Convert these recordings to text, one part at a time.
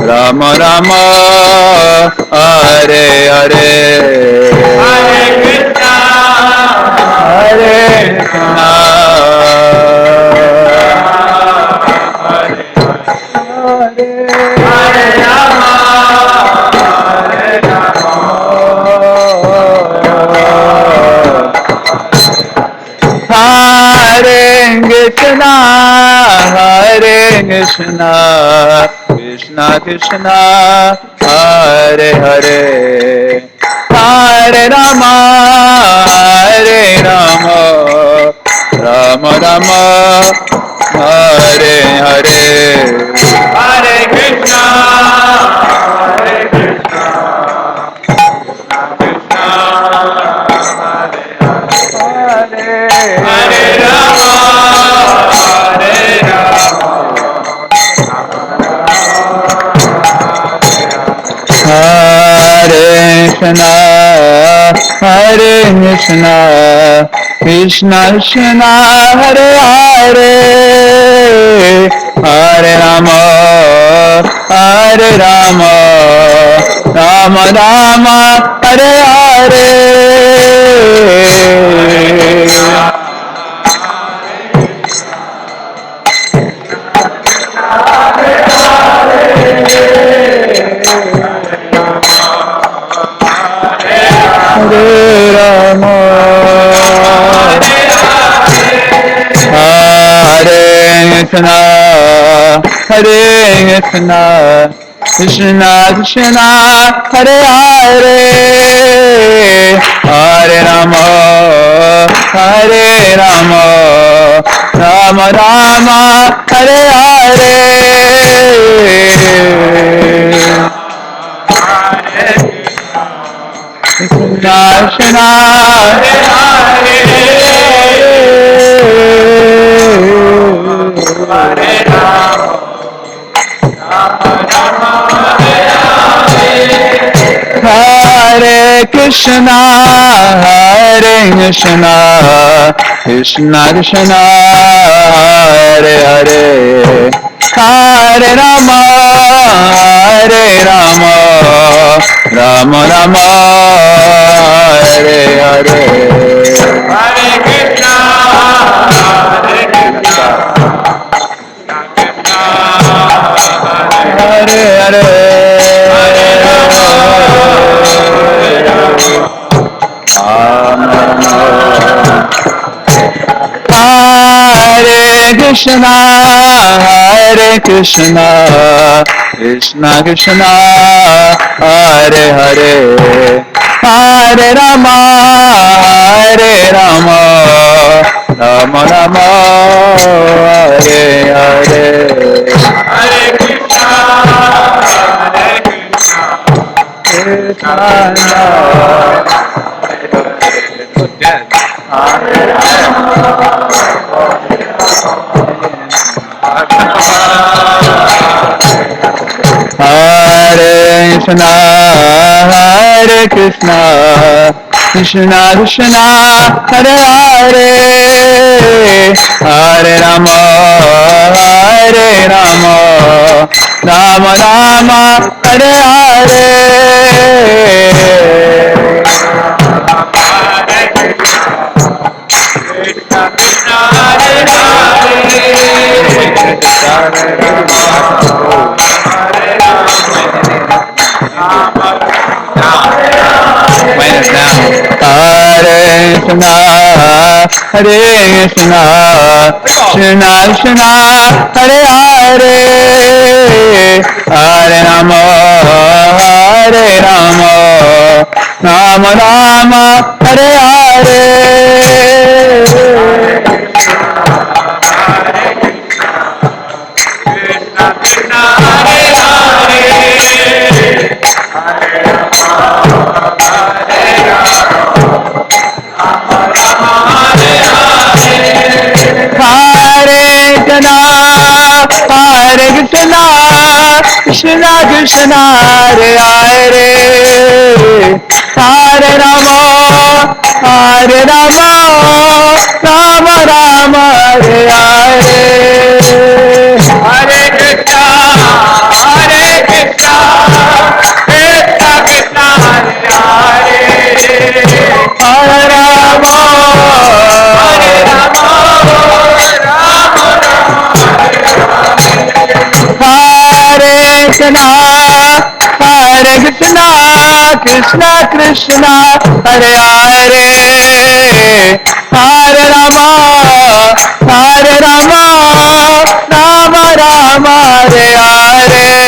Rama Rama, Hare Hare, Hare Krishna, Hare Krishna, Hare Rama, Hare Rama, Hare Krishna, Hare Krishna, Krishna Krishna, Hare Hare, Hare Rama, Hare Rama, Rama Rama, Hare Hare, Hare Krishna, Hare Krishna, Krishna Krishna, Hare Rama, Hare Rama, Hare Krishna, Hare Krishna, Krishna Krishna, Hare Hare, Hare Rama, Hare Rama, Rama Rama, Hare Hare. Hare Rama, Hare Krishna, Hare Krishna, Krishna Krishna, Hare Hare, Hare Rama, Hare Rama, Rama Rama, Hare Hare. Krishna Krishna, Hare Hare, Hare Rama, Rama Rama, Hare Krishna, Hare Krishna, Krishna Krishna, Hare Hare, Hare Rama, Hare Rama, Rama Rama, Hare Hare, Hare Krishna, Hare Krishna, Hare Hare, Hare Rama, Hare Krishna, Hare Krishna, Krishna Krishna, Hare Hare, Hare Rama, Hare Rama, Rama Rama, Hare Hare, Hare Krishna, Hare Krishna, Krishna Hare Krishna, Hare Krishna, Krishna Krishna, Hare Hare, Hare Rama, Hare Rama, Rama Rama, Hare Hare. Minus down. Hare Krishna, Hare Krishna, Krishna Krishna, Hare Hare, Hare Rama, Hare Rama, Rama Rama, Hare Hare. Hare Krishna, Krishna Krishna, Hare Hare, Hare Rama, Hare Rama, Rama Rama, Hare Hare, Hare Krishna, Hare Krishna, Krishna, Hare Krishna, Krishna Krishna, Hare Hare, Hare Rama, Hare Rama, Rama Rama, Hare Hare.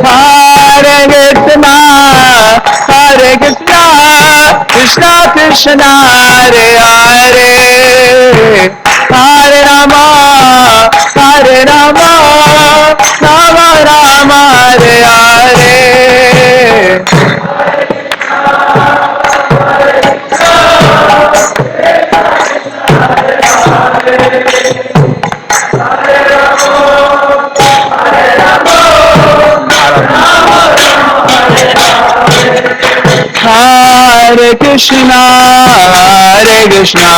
Hare Krishna, Hare Krishna, Krishna Krishna, Hare Hare, Hare Rama, Hare Rama, Rama Rama, Hare Hare. Hare Krishna, Hare Krishna,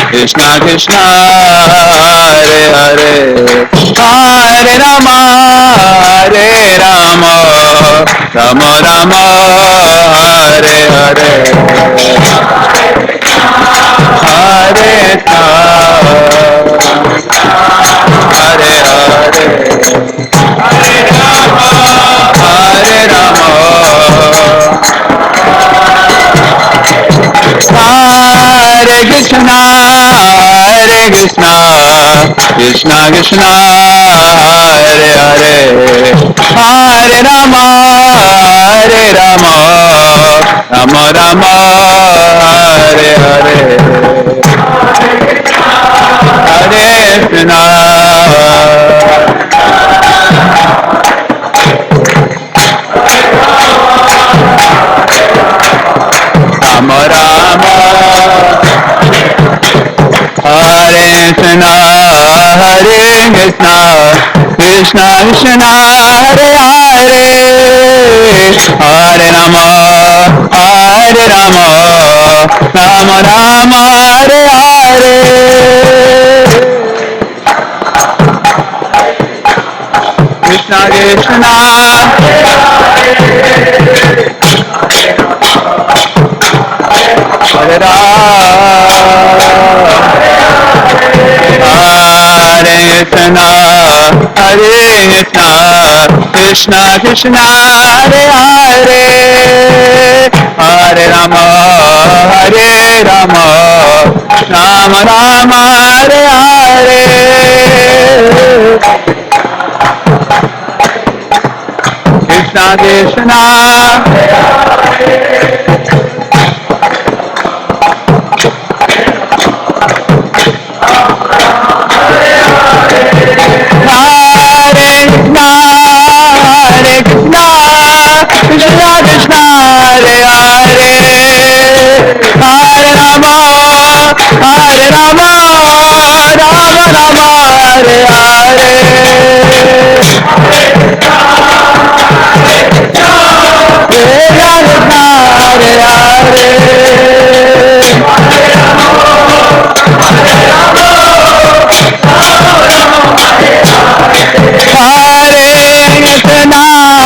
Krishna Krishna, Hare Hare, Hare Rama, Hare Rama, Rama Rama, Hare Hare. Hare Krishna, Hare Krishna, Krishna Krishna, Hare Hare, Hare Rama, Hare Rama, Rama Rama, Hare Hare, Hare Krishna, Hare Hare, Hare Rama, Hare Rama, Hare Krishna, Hare Krishna, Krishna Krishna, Hare Hare, Hare Rama, Hare Rama, Rama Rama, Hare Hare, Hare Krishna, Rama Rama, Hare Krishna, Hare Krishna, Krishna Krishna, Hare Hare, Hare Rama, Hare Rama, Rama Rama, Hare Hare, Krishna Krishna, Hare Krishna, Hare Krishna, Krishna Krishna, Hare Hare, Hare Rama, Hare Rama, Rama Rama, Hare Hare, Krishna Krishna, Krishna Krishna, Hare Hare, Hare Rama, Hare Rama, Rama Rama, Hare Hare, Krishna Krishna, Hare Hare,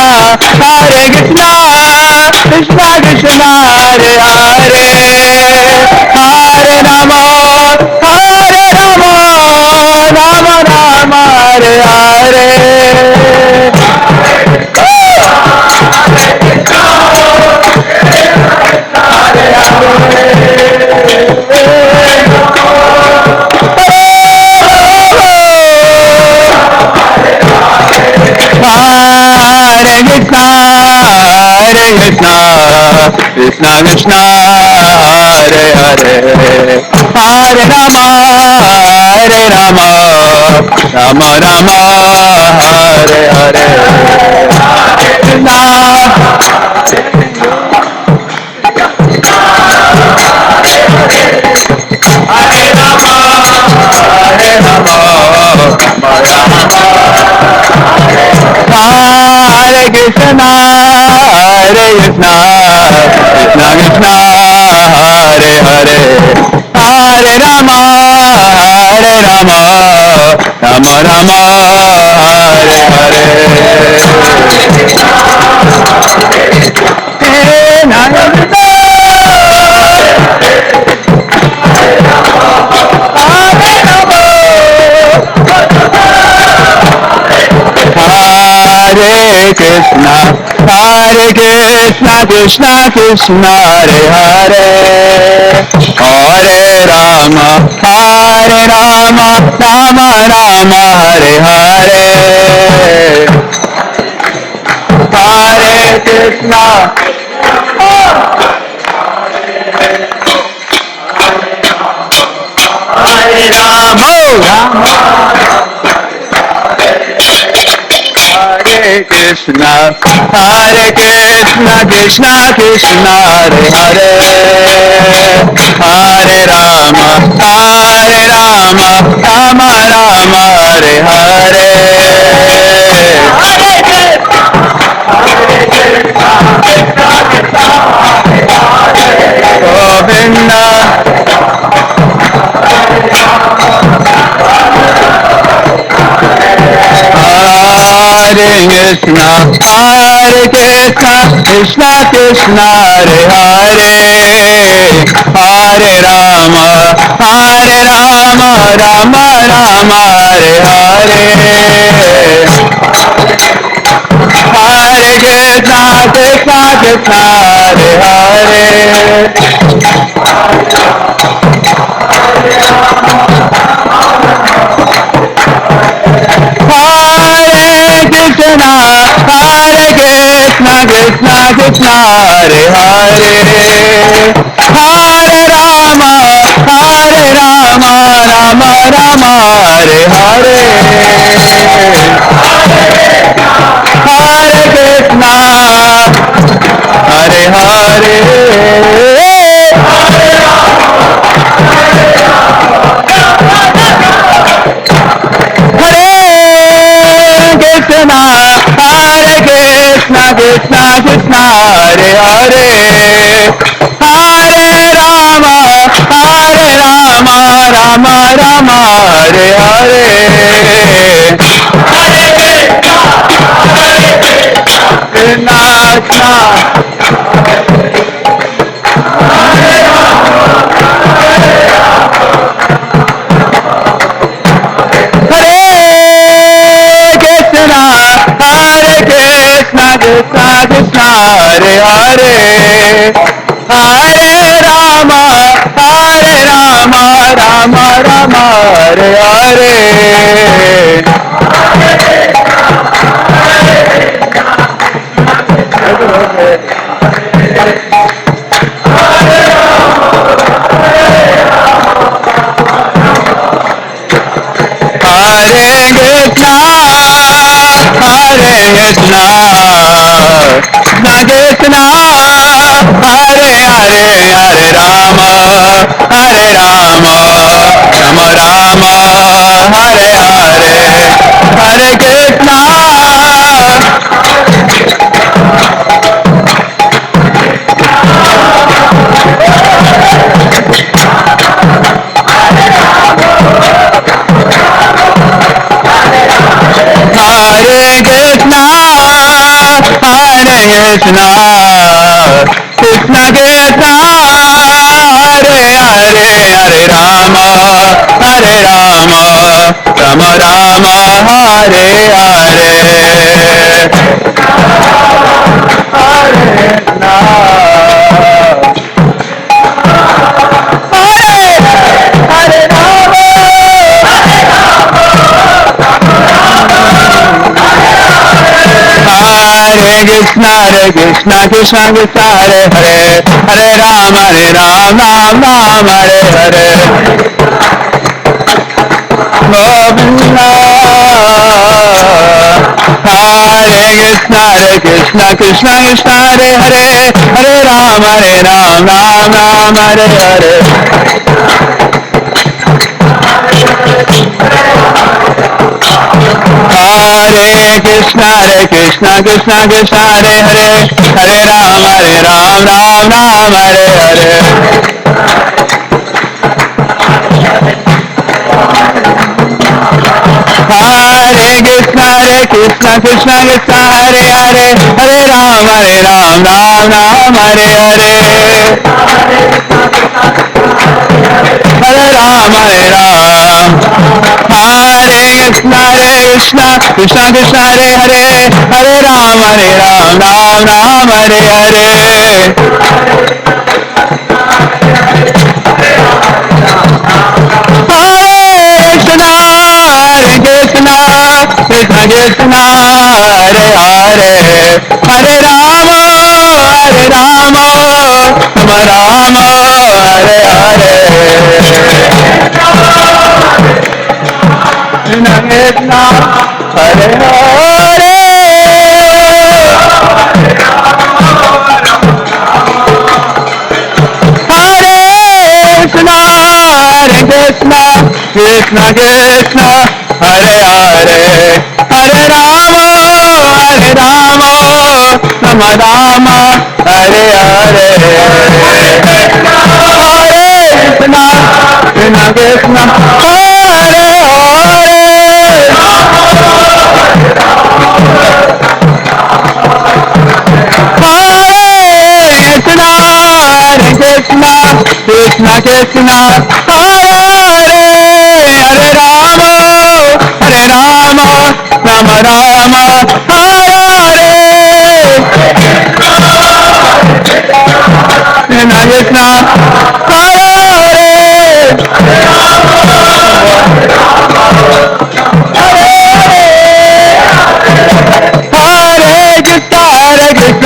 Hare Krishna, Krishna Krishna, Hare Hare, Hare Rama, Hare Rama, Rama Rama, Hare Hare, Hare Krishna, Hare Krishna, Krishna Krishna, Hare Hare, Hare Rama, Hare Rama, Rama Rama, Hare Hare, Krishna, Hare Rama, Hare Rama, Hare Krishna, Hare Krishna, Krishna Krishna, Hare Hare, Hare Rama, Hare Rama, Rama Rama, Hare Hare Krishna, Hare Krishna, Krishna Krishna, Hare Hare, Hare Rama, Hare Rama, Rama Rama, Hare Hare, Hare Krishna, Hare Rama, Rama. Hare Krishna, Hare Krishna, Krishna Krishna, Hare Hare, Hare Rama, Hare Rama, Rama Rama, Hare Hare, Govinda, Hare Krishna, Hare Krishna, Krishna Krishna, Hare Hare, Hare Rama, Hare Rama, Rama Rama, Hare Hare, Hare Krishna, Krishna Krishna, Hare Hare, Hare Krishna, Hare Krishna, Krishna Krishna, Hare Hare, Hare Rama, Hare Rama, Rama Rama, Hare Hare, Hare Krishna, Hare Hare, Krishna, Hare Krishna, Krishna Krishna, Hare Hare, Hare Rama, Hare Rama, Rama Rama, Hare Hare, Krishna Krishna, Krishna Krishna, Hare Hare, Hare Rama, Hare Rama, Rama Rama, Hare Hare, Hare Krishna, Hare Krishna, Krishna Hare Hare, Hare Rama, Hare Rama, Rama Rama, Hare Hare, Hare Krishna, Hare Krishna, Hare Krishna, Krishna Krishna, Hare Hare, Hare Rama, Hare Rama, Rama Rama, Hare Hare, Hare Krishna, Hare Rama, Hare Krishna, Krishna Krishna, Hare Hare, Hare Rama, Ram Ram, Hare Hare, Govinda. Hare Krishna, Krishna Krishna, Hare Hare, Hare Rama, Ram Ram, Hare Hare, Hare Krishna, Krishna Krishna, Hare Hare, Hare Rama, Ram Ram, Hare Hare, Hare Krishna, Krishna Krishna Krishna Hare Hare Hare Ram Ram Ram Hare Hare Hare Ram Hare Krishna Krishna Krishna Krishna Hare Hare Hare Ram Ram Hare Hare Krishna Krishna Krishna Krishna Hare Hare Hare Rama Rama Rama Hare Hare Krishna Krishna Hare Hare Krishna Krishna Krishna Hare Hare Hare Rama Rama Rama Hare Hare Krishna Krishna Krishna Hare Hare Krishna Krishna Krishna Hare Hare Hare Rama Rama Rama Hare Hare Krishna Krishna Hare Hare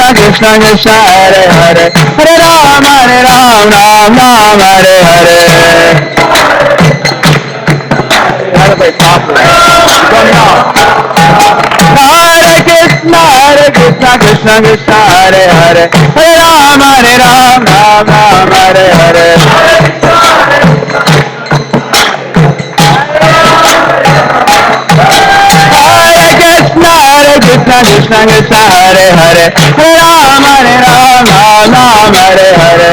Krishna Krishna Hare Hare Hare Ram Ram Hare Hare Hare Krishna Krishna Krishna Hare Hare Hare Ram Hare Hare Krishna Krishna Krishna Hare Hare Hare Ram Hare Hare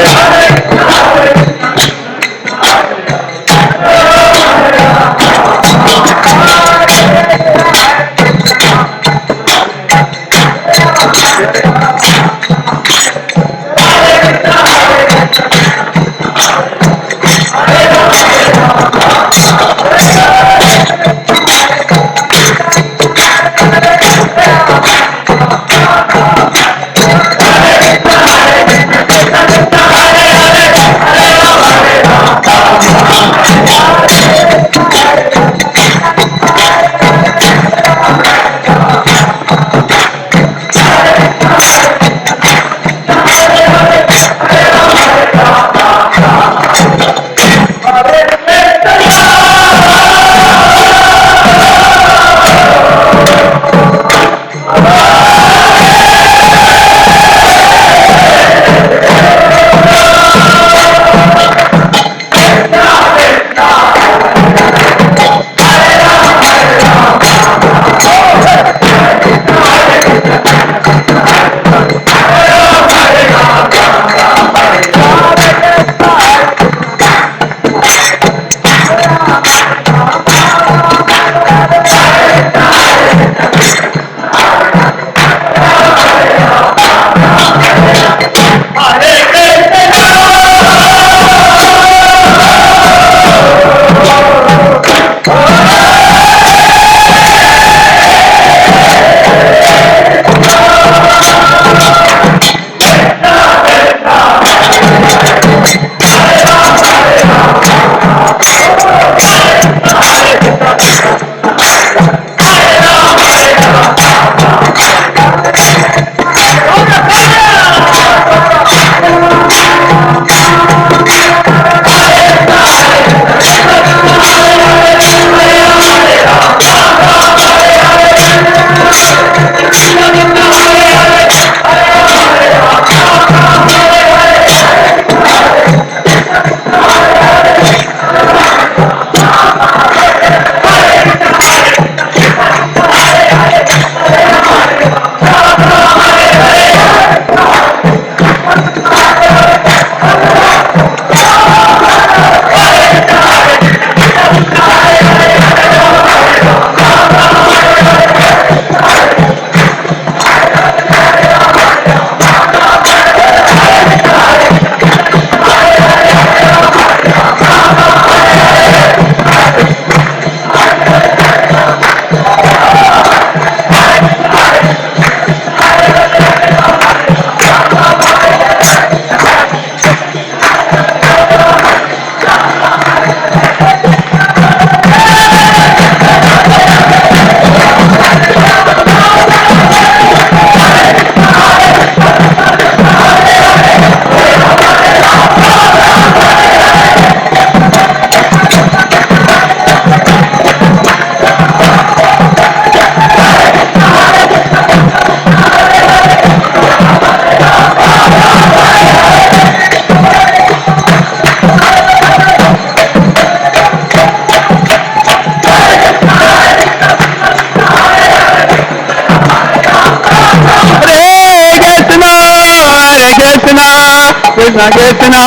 Krishna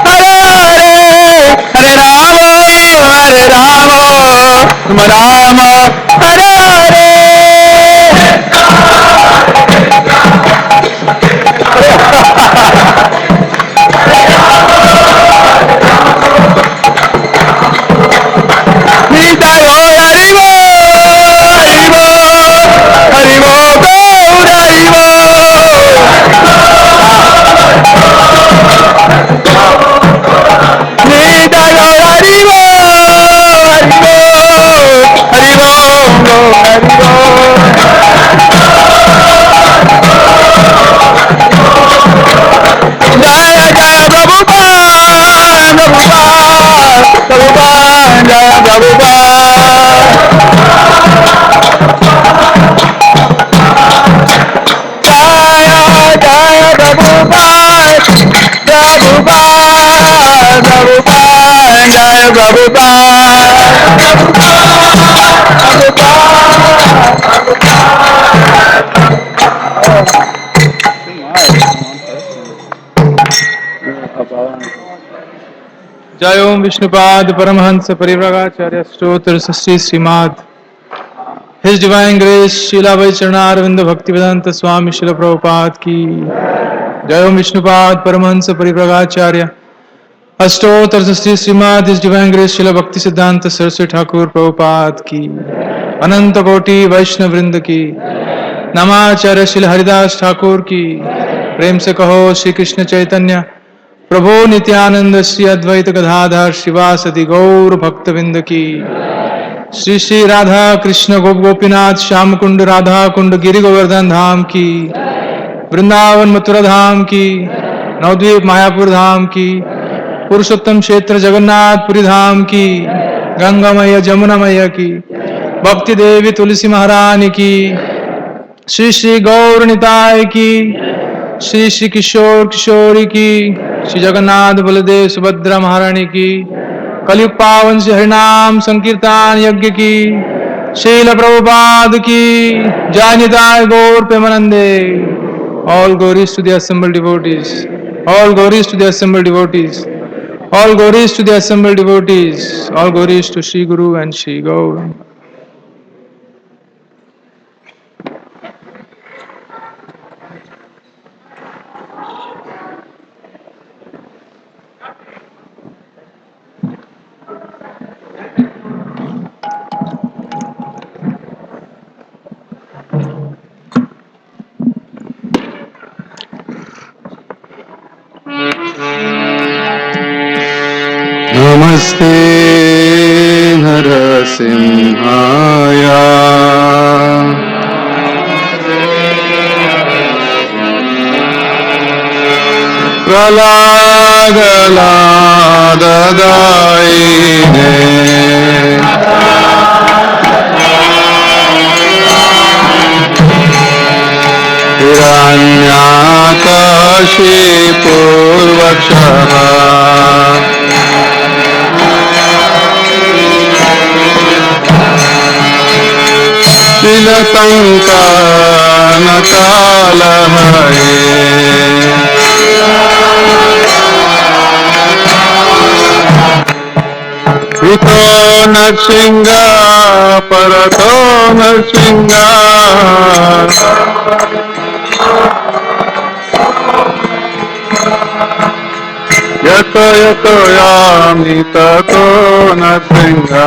Hare Hare Hare Rama Rama Hare Hare Nita Yo Haribo Haribo Haribo Gaur Haribo Nita Yo Haribo Haribo Haribo Haribo Jaya Jaya Prabhupada Prabhupada Jaya Prabhupada Jaya Jaya Prabhupada Prabhupada Prabhupada Jaya जय ओम विष्णुपाद परमहंस परिव्रागाचार्य स्तोत्र Shri Srimad His Divine Grace शीला वै चरणारविंद भक्तिवेदांत स्वामी शिल प्रभुपाद की जय ओम विष्णुपाद परमहंस परिव्रागाचार्य अष्टोत्तर Shri Srimad His Divine Grace शीला भक्ति सिद्धांत सरस्वती ठाकुर प्रभुपाद की अनंत कोटि वैष्णव वृंद की नमाचार्य शिल हरिदास ठाकुर की प्रेम से कहो श्री कृष्ण चैतन्य प्रभु नित्यानंद श्री अद्वैत गदाधर शिवासदि गौर भक्तविंद की श्री श्री राधा कृष्ण गोप गोपीनाथ श्याम कुंड राधा कुंड गिरि गोवर्धन धाम की वृंदावन मथुरा धाम की नवद्वीप मायापुर धाम की पुरुषोत्तम क्षेत्र जगन्नाथपुरी धाम की गंगा मैया जमुना मैया की भक्ति देवी तुलसी महारानी की श्री श्री गौर निताय की श्री श्री किशोर किशोरी की श्री जगन्नाथ बलदेव सुभद्रा महारानी की कलयुग पावन श्री हरिनाम संकीर्तन यज्ञ की शील प्रभुपाद की जय निताय गौर प्रेमानंदे all glories to the assembled devotees all glories to the assembled devotees all glories to the assembled devotees all glories to Shri Guru and Shri Gaur. Namaste Narasimhaya Pralagadadaine Hiranyakashipurvakshava Shilatankanakalahaye Ito Narsingha Parato Narsingha Yato Yato Yami Tato Narsingha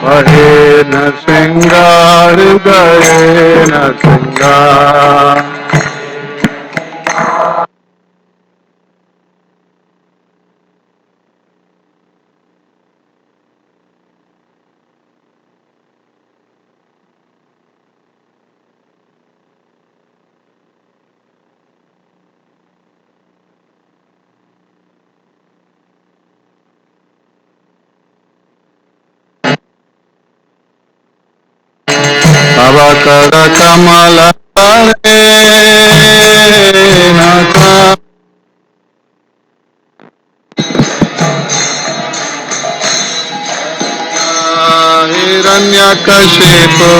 Hare Narsingha Hridaye Narsingha Avakara Kamala Nata Hiranyakashipu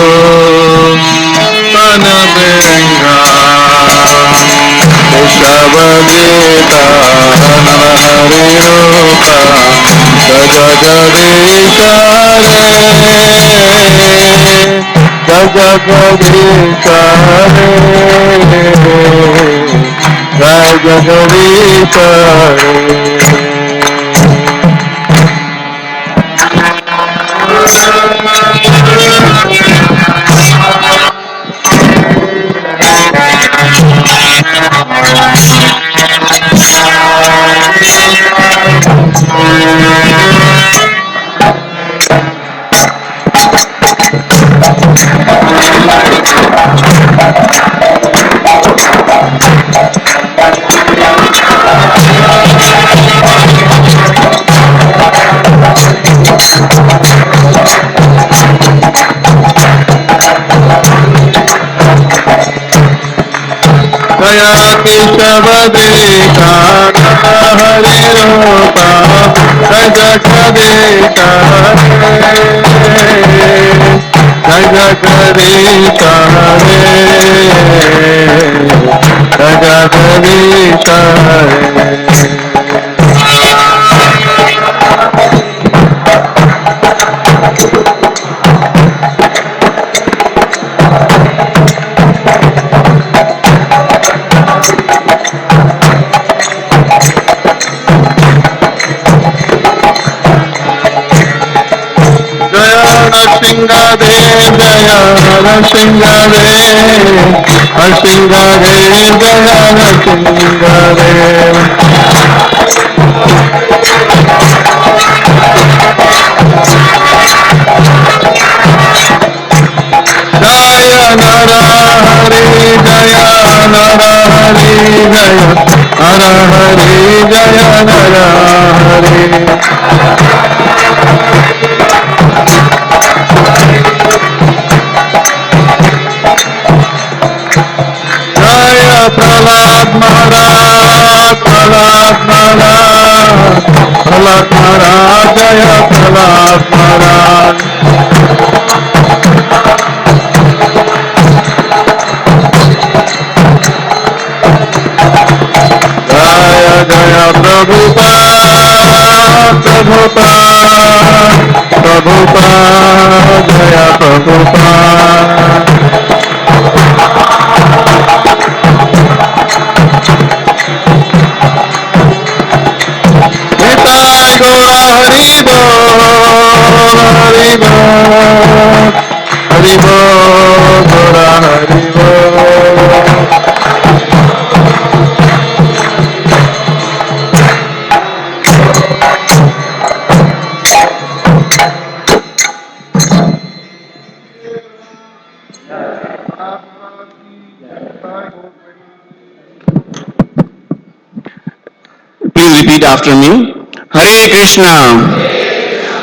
Please repeat after me. Hare Krishna,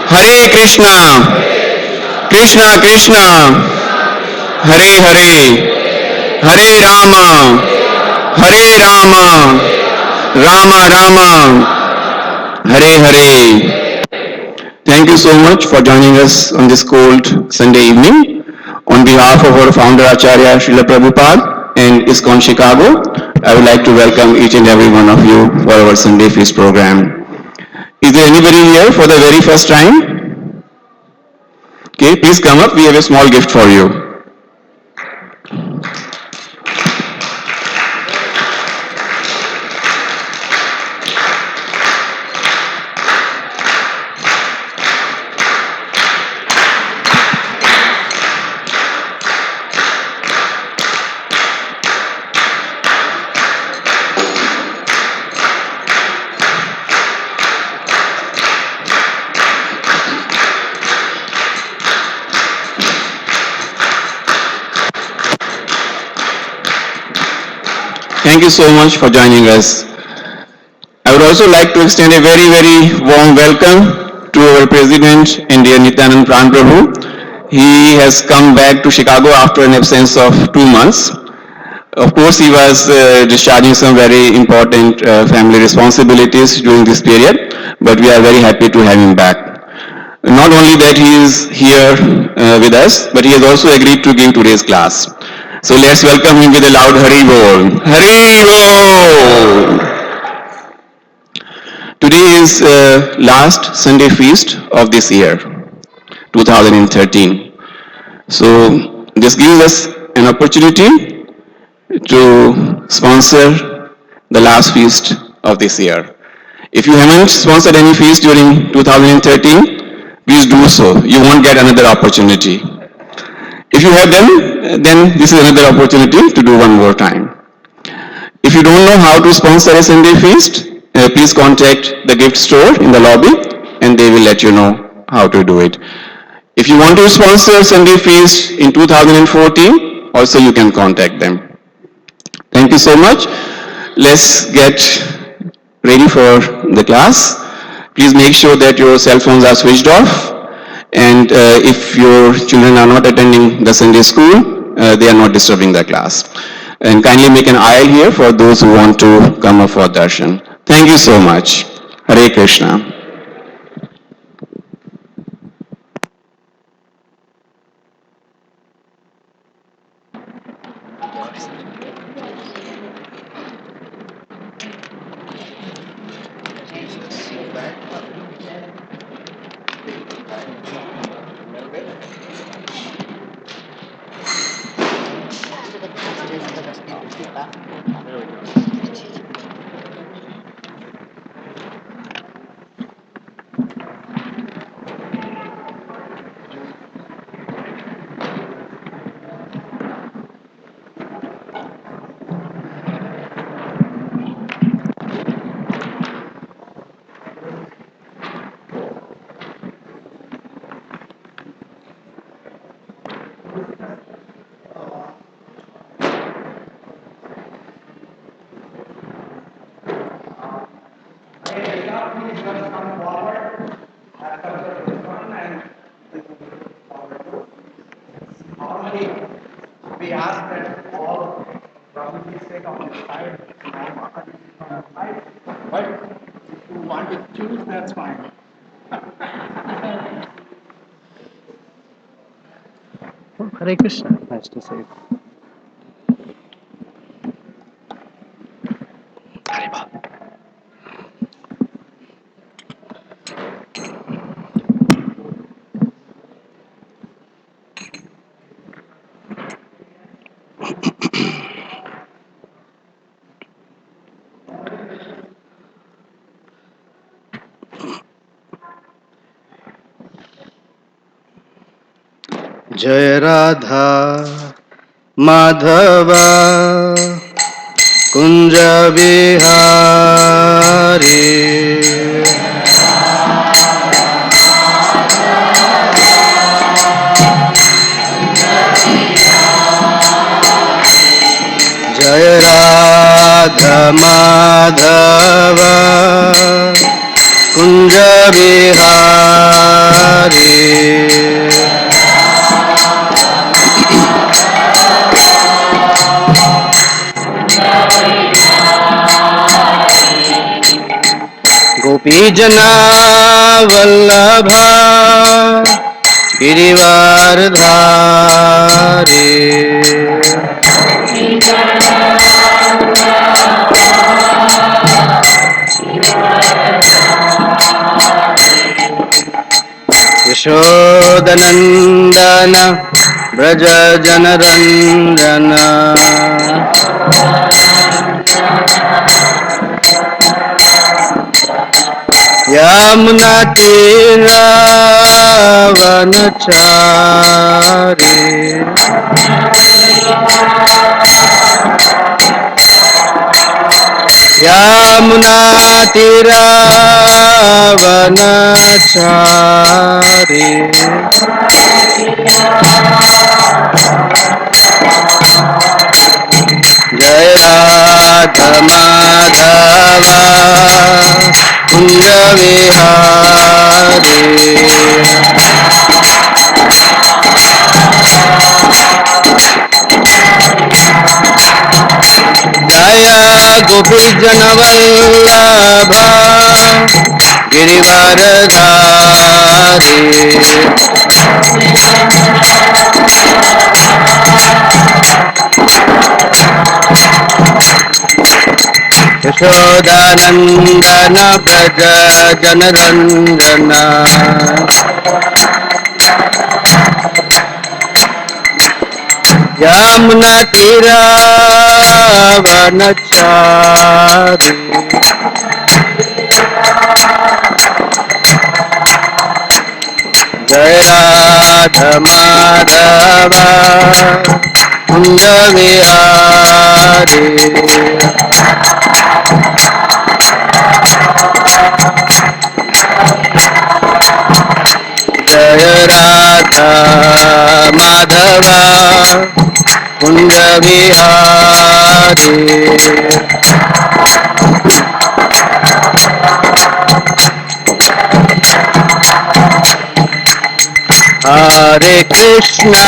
Hare Krishna, Krishna Krishna, Hare Hare, Hare Rama, Hare Rama, Rama Rama, Hare Hare. Thank you so much for joining us on this cold Sunday evening. On behalf of our founder Acharya Srila Prabhupada and ISKCON Chicago, I would like to welcome each and every one of you for our Sunday Feast program. Is there anybody here for the very first time? Okay, please come up. We have a small gift for you. Thank you so much for joining us. I would also like to extend a very, very warm welcome to our President, India Nityananda Prana Prabhu. He has come back to Chicago after an absence of 2 months. Of course, he was discharging some very important family responsibilities during this period, but we are very happy to have him back. Not only that he is here with us, but he has also agreed to give today's class. So let's welcome him with a loud Hari Bol. Hari Bol! Today is last Sunday feast of this year, 2013. So this gives us an opportunity to sponsor the last feast of this year. If you haven't sponsored any feast during 2013, please do so. You won't get another opportunity. If you have them, then this is another opportunity to do one more time. If you don't know how to sponsor a Sunday feast, please contact the gift store in the lobby and they will let you know how to do it. If you want to sponsor Sunday feast in 2014, also you can contact them. Thank you so much. Let's get ready for the class. Please make sure that your cell phones are switched off. And if your children are not attending the Sunday school, they are not disturbing the class. And kindly make an aisle here for those who want to come up for darshan. Thank you so much. Hare Krishna. We ask that all Brahmanis take on the side, and Mataji on the side, but if you want to choose, that's fine. Hare Krishna, nice to see you. जय राधा माधव कुंज बिहारी जय राधा माधव कुंज बिहारी गोपी जना वल्लभा गिरिवार धारी यशोदनंदन ब्रज जनरंजन यमुना तीरावनचारी यमुना तीरावनचारी जय राधा माधव कुंज विहारी जय गोपी जन वल्लभ गिरिवर धारी यशोदानन्दन व्रज जनरञ्जन यमुनतीरावनचारि जय राधमाधव कुञ्ज विहारी जय राधा माधव कुंज विहारी हरे कृष्णा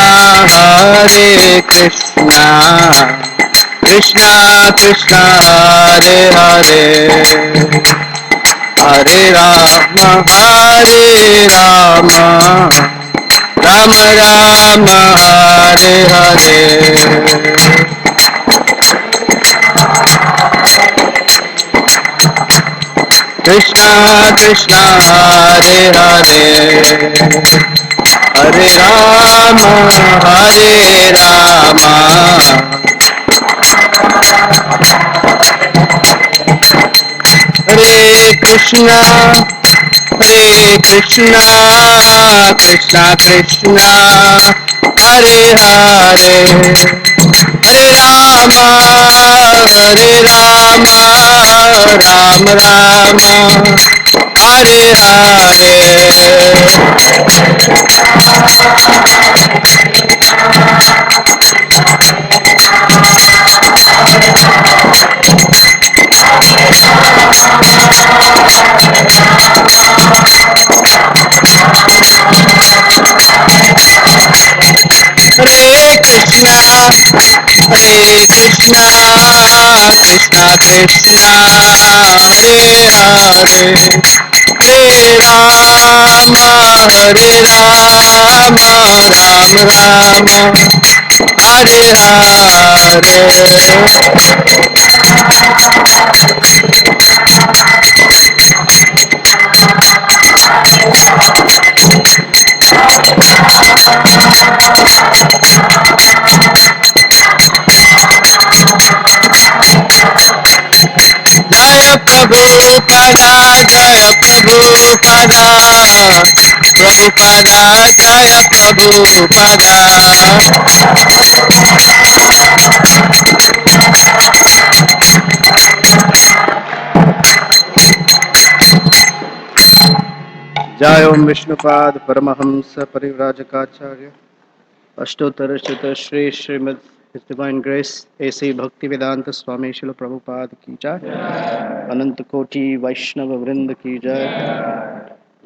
कृष्णा कृष्णा हरे हरे हरे राम राम राम हरे हरे कृष्णा कृष्णा हरे हरे हरे राम हरे कृष्णा कृष्णा कृष्णा हरे हरे हरे राम राम राम हरे हरे हरे कृष्णा कृष्णा कृष्णा हरे हरे हरे राम राम हरे हरे जय प्रभुपदा जय प्रभुपदा प्रभुपदा जय प्रभुपदा जय ओम विष्णुपाद परमहंस परिव्राजकाचार्य अष्टोत्तर शत Shri Shrimad His Divine Grace A.C. Bhaktivedanta Swami Srila Prabhupada की जय अनंत कोटि वैष्णव वृंद की जय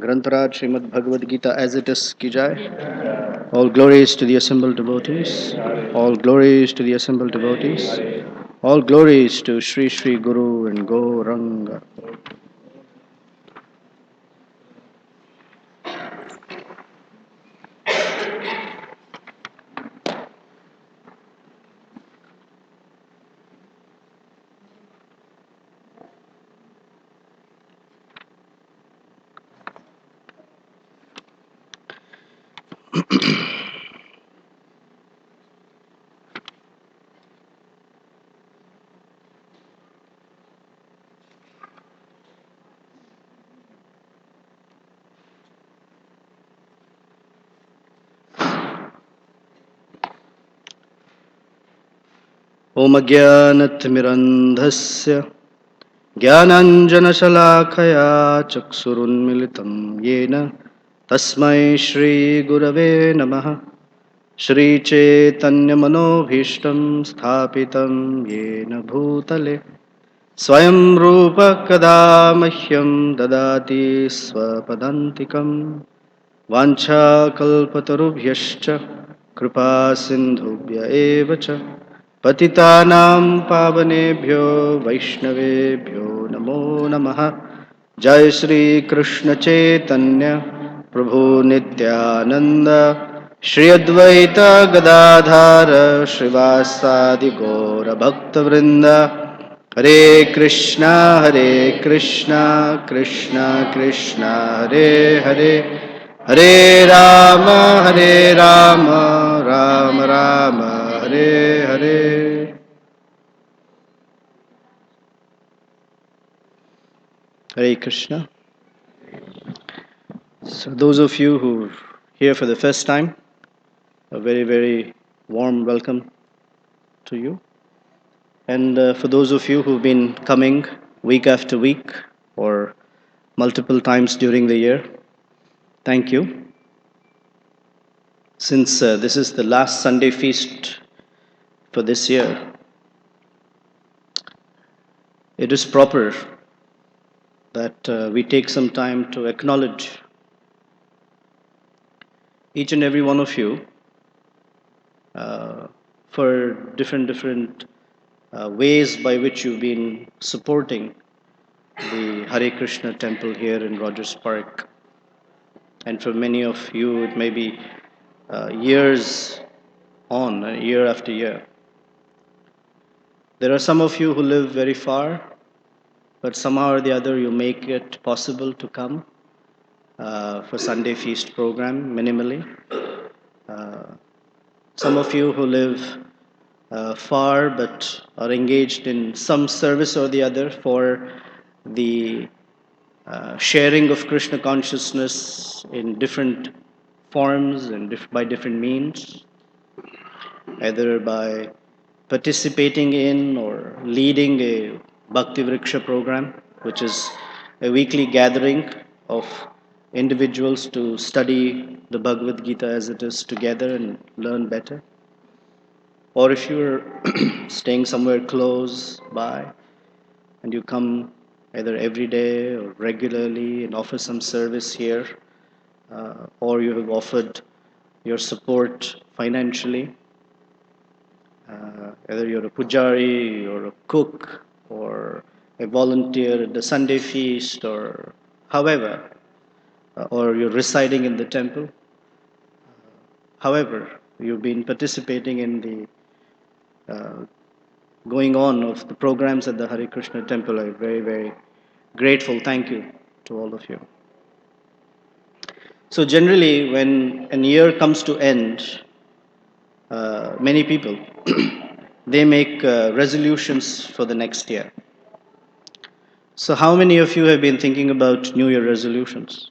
ग्रंथराज Shrimad Bhagavad Gita as it is की जय all glories to the assembled devotees all glories to the assembled devotees all glories to Sri Sri Guru and Gauranga. ओम अज्ञानतिमिरन्धस्य ज्ञानाञ्जनशलाकया चक्षुरुन्मिलितं येन तस्मै श्रीगुरवे नमः श्रीचैतन्यमनोभीष्टं स्थापितं येन भूतले स्वयं रूप कदा मह्यं ददाति स्वपदान्तिकं वाञ्छाकल्पतरुभ्यश्च कृपा सिन्धुभ्य एव च पतितानां पावनेभ्यो वैष्णवेभ्यो नमो नमः जय श्री कृष्ण चैतन्य प्रभु नित्यानंद श्री अद्वैत गदाधर श्रीवासादि गौर भक्तवृंद Hare Krishna, Krishna Krishna, Hare Hare, Hare Rama, Rama Rama, Hare Hare. Hare Krishna. So those of you who are here for the first time, a very, very warm welcome to you. And for those of you who've been coming week after week or multiple times during the year, thank you. Since this is the last Sunday feast for this year, it is proper that we take some time to acknowledge each and every one of you for different ways by which you've been supporting the Hare Krishna temple here in Rogers Park. And for many of you, it may be years on, year after year. There are some of you who live very far, but somehow or the other you make it possible to come for Sunday feast program minimally. Some of you who live far but are engaged in some service or the other for the sharing of Krishna consciousness in different forms and by different means, either by participating in or leading a Bhakti Vriksha program, which is a weekly gathering of individuals to study the Bhagavad Gita as it is together and learn better. Or if you're staying somewhere close by and you come either every day or regularly and offer some service here, or you have offered your support financially, whether you're a pujari or a cook or a volunteer at the Sunday feast or however, or you're residing in the temple, however, you've been participating in the going on of the programs at the Hare Krishna temple. I'm very, very grateful. Thank you to all of you. So generally, when a year comes to end, many people they make resolutions for the next year. So how many of you have been thinking about New Year resolutions?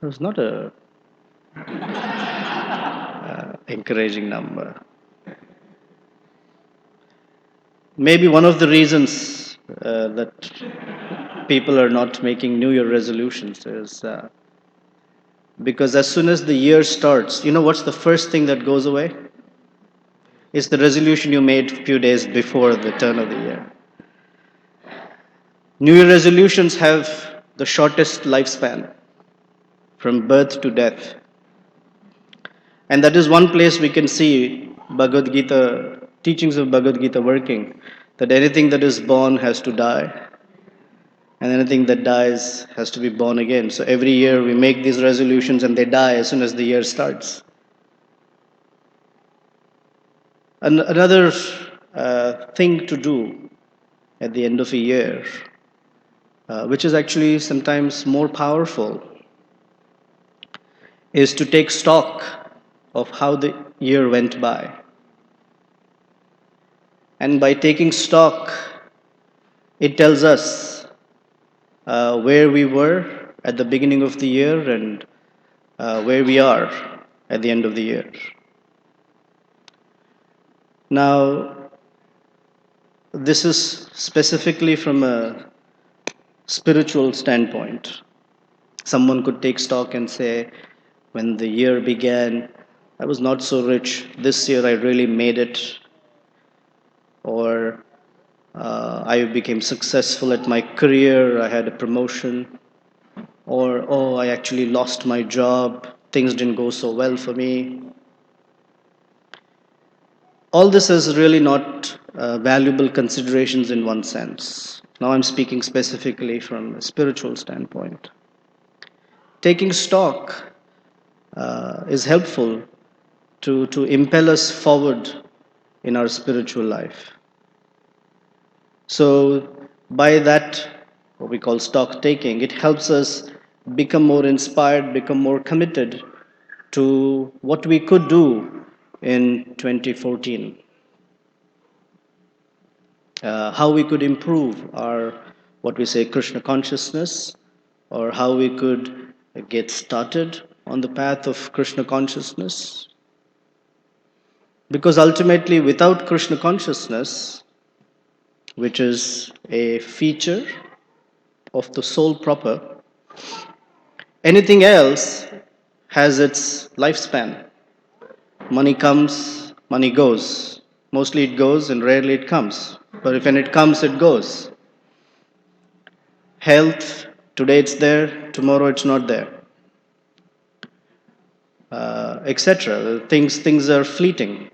It was not a encouraging number. Maybe one of the reasons that people are not making New Year resolutions is because as soon as the year starts, you know what's the first thing that goes away? It's the resolution you made a few days before the turn of the year. New Year resolutions have the shortest lifespan from birth to death. And that is one place we can see Bhagavad Gita, teachings of Bhagavad Gita working, that anything that is born has to die, and anything that dies has to be born again. So every year we make these resolutions and they die as soon as the year starts. And another thing to do at the end of a year, which is actually sometimes more powerful, is to take stock of how the year went by. And by taking stock, it tells us where we were at the beginning of the year and where we are at the end of the year. Now, this is specifically from a spiritual standpoint. Someone could take stock and say, when the year began, I was not so rich. This year I really made it. Or I became successful at my career, I had a promotion. Or, oh, I actually lost my job, things didn't go so well for me. All this is really not valuable considerations in one sense. Now I'm speaking specifically from a spiritual standpoint. Taking stock is helpful to impel us forward in our spiritual life. So, by that, what we call stock taking, it helps us become more inspired, become more committed to what we could do in 2014, how we could improve our, what we say, Krishna consciousness, or how we could get started on the path of Krishna consciousness. Because ultimately, without Krishna consciousness, which is a feature of the soul proper, anything else has its lifespan. Money comes, money goes. Mostly it goes and rarely it comes. But if when it comes, it goes. Health, today it's there, tomorrow it's not there, etc. Things are fleeting.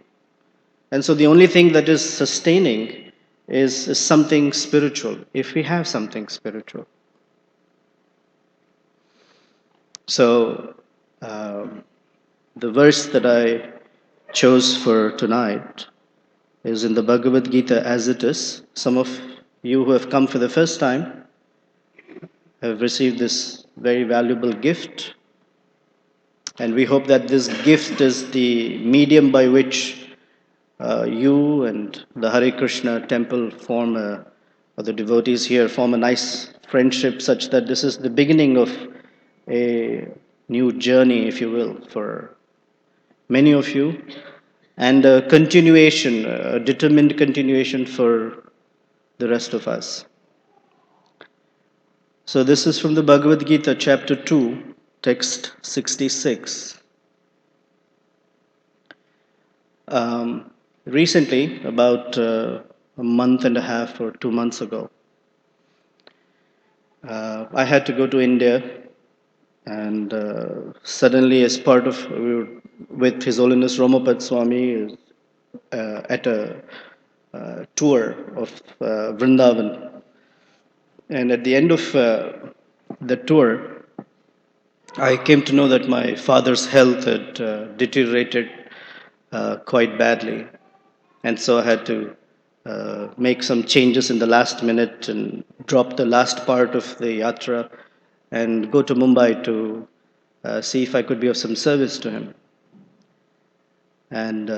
And so the only thing that is sustaining is something spiritual, if we have something spiritual. So the verse that I chose for tonight is in the Bhagavad Gita as it is. Some of you who have come for the first time have received this very valuable gift, and we hope that this gift is the medium by which you and the Hare Krishna temple form or the devotees here form a nice friendship, such that this is the beginning of a new journey, if you will, for many of you, and a continuation, a determined continuation for the rest of us. So this is from the Bhagavad Gita, chapter 2, text 66. Recently, about a month and a half or 2 months ago, I had to go to India, and suddenly, as part of, we were with His Holiness Romapad Swami at a tour of Vrindavan. And at the end of the tour, I came to know that my father's health had deteriorated quite badly. And so I had to make some changes in the last minute and drop the last part of the yatra and go to Mumbai to see if I could be of some service to him. And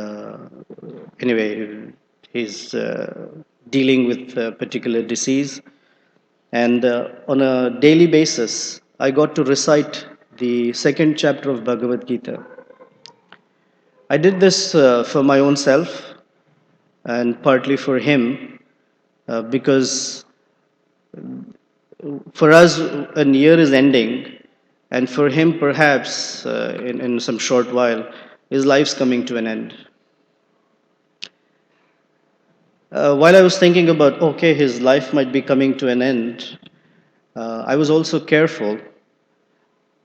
anyway, he's dealing with a particular disease. And on a daily basis, I got to recite the second chapter of Bhagavad Gita. I did this for my own self and partly for him, because for us, a year is ending, and for him, perhaps in some short while, his life's coming to an end. While I was thinking about, okay, his life might be coming to an end, I was also careful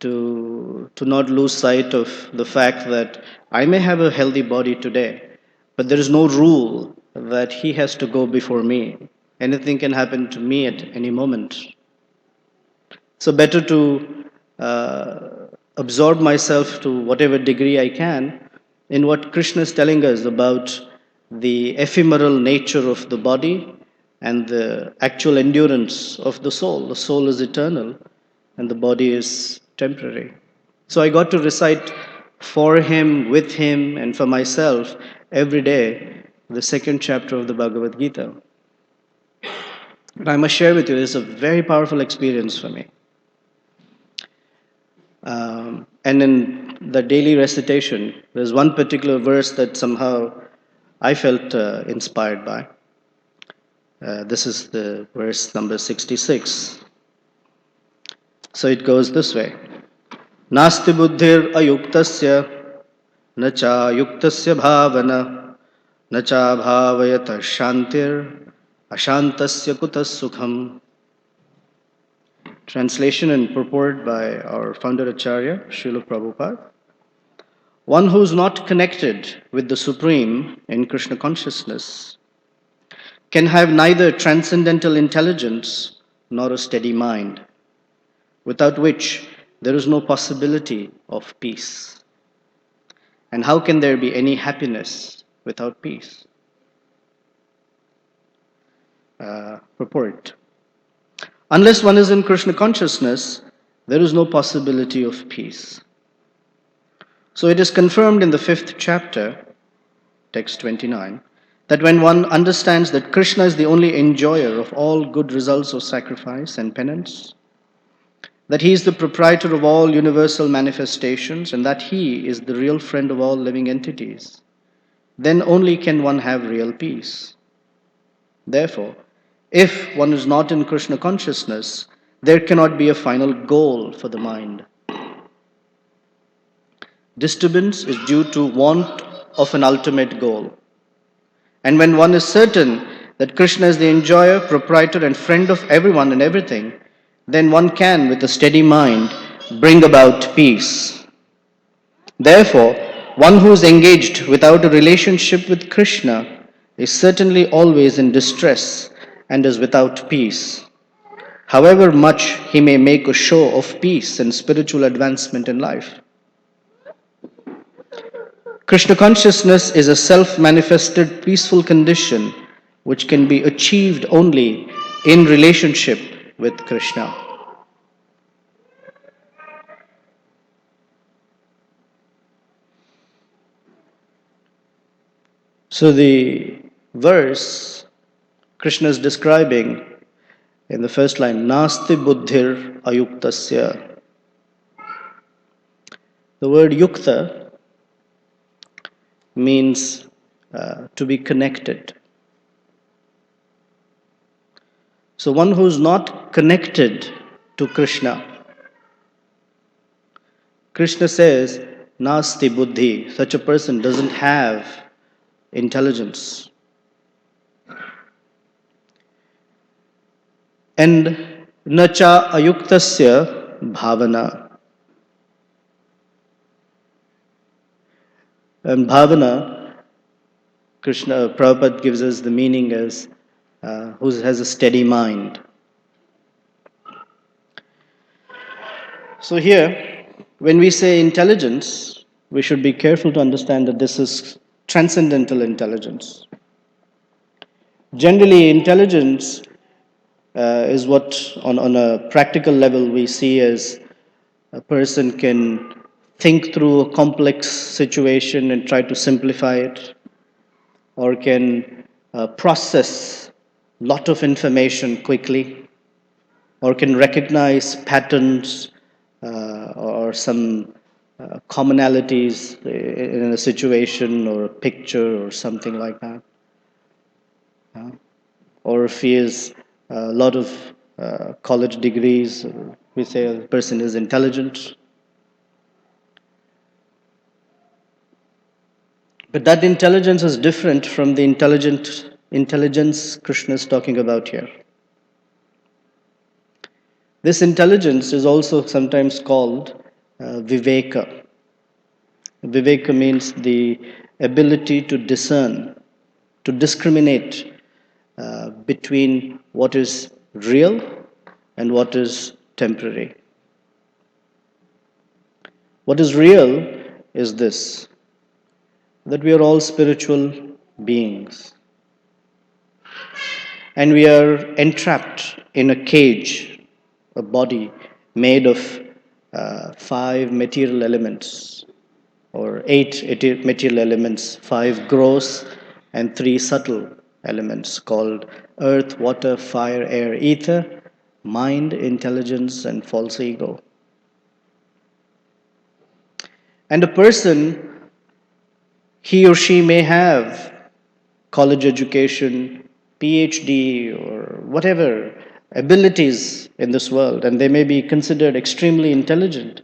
to not lose sight of the fact that I may have a healthy body today, but there is no rule that he has to go before me. Anything can happen to me at any moment. So better to absorb myself to whatever degree I can in what Krishna is telling us about the ephemeral nature of the body and the actual endurance of the soul. The soul is eternal and the body is temporary. So I got to recite for him, with him, and for myself every day the second chapter of the Bhagavad Gita. And I must share with you, this is a very powerful experience for me. And in the daily recitation, there's one particular verse that somehow I felt inspired by. This is the verse number 66. So it goes this way. Nasti buddhir ayuktasya nacha yuktasya bhavana nacha bhavayata shantir ashantasya kutas sukham. Translation and purport by our founder Acharya, Srila Prabhupada. One who is not connected with the Supreme in Krishna consciousness can have neither transcendental intelligence nor a steady mind, without which there is no possibility of peace. And how can there be any happiness without peace? purport. Unless one is in Krishna consciousness, there is no possibility of peace. So it is confirmed in the 5th chapter, text 29, that when one understands that Krishna is the only enjoyer of all good results of sacrifice and penance, that he is the proprietor of all universal manifestations, and that he is the real friend of all living entities, then only can one have real peace. Therefore, if one is not in Krishna consciousness, there cannot be a final goal for the mind. Disturbance is due to want of an ultimate goal. And when one is certain that Krishna is the enjoyer, proprietor, and friend of everyone and everything, then one can, with a steady mind, bring about peace. Therefore, one who is engaged without a relationship with Krishna is certainly always in distress and is without peace, however much he may make a show of peace and spiritual advancement in life. Krishna consciousness is a self-manifested peaceful condition which can be achieved only in relationship with Krishna. So the verse Krishna is describing in the first line, Nasti buddhir ayuktasya. The word yukta means to be connected. So one who is not connected to Krishna, Krishna says, Nasti buddhi, such a person doesn't have intelligence. And nacha ayuktasya bhavana. And bhavana, Prabhupada gives us the meaning as who has a steady mind. So here, when we say intelligence, we should be careful to understand that this is transcendental intelligence. Generally, intelligence is what, on a practical level, we see as a person can think through a complex situation and try to simplify it, or can process a lot of information quickly, or can recognize patterns or some commonalities in a situation or a picture or something like that. Or if he has a lot of college degrees, we say a person is intelligent. But that intelligence is different from the intelligence Krishna is talking about here. This intelligence is also sometimes called viveka. Viveka means the ability to discern, to discriminate between what is real and what is temporary. What is real is this, that we are all spiritual beings. And we are entrapped in a cage, a body made of 5 material elements, or 8 material elements, 5 gross and 3 subtle elements called earth, water, fire, air, ether, mind, intelligence, and false ego. And a person, he or she may have college education, PhD, or whatever abilities in this world, and they may be considered extremely intelligent.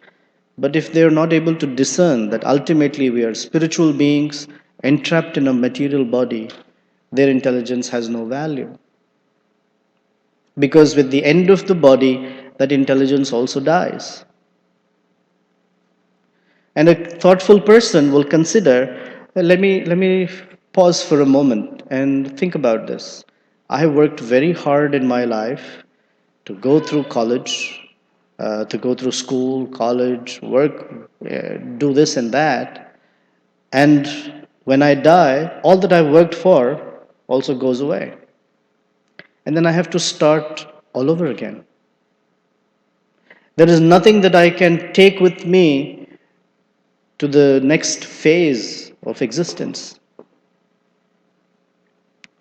But if they are not able to discern that ultimately we are spiritual beings entrapped in a material body, their intelligence has no value. Because with the end of the body, that intelligence also dies. And a thoughtful person will consider, let me pause for a moment and think about this. I have worked very hard in my life to go through college, to go through school, college, work, do this and that. And when I die, all that I've worked for also goes away. and then I have to start all over again. There is nothing that I can take with me to the next phase of existence.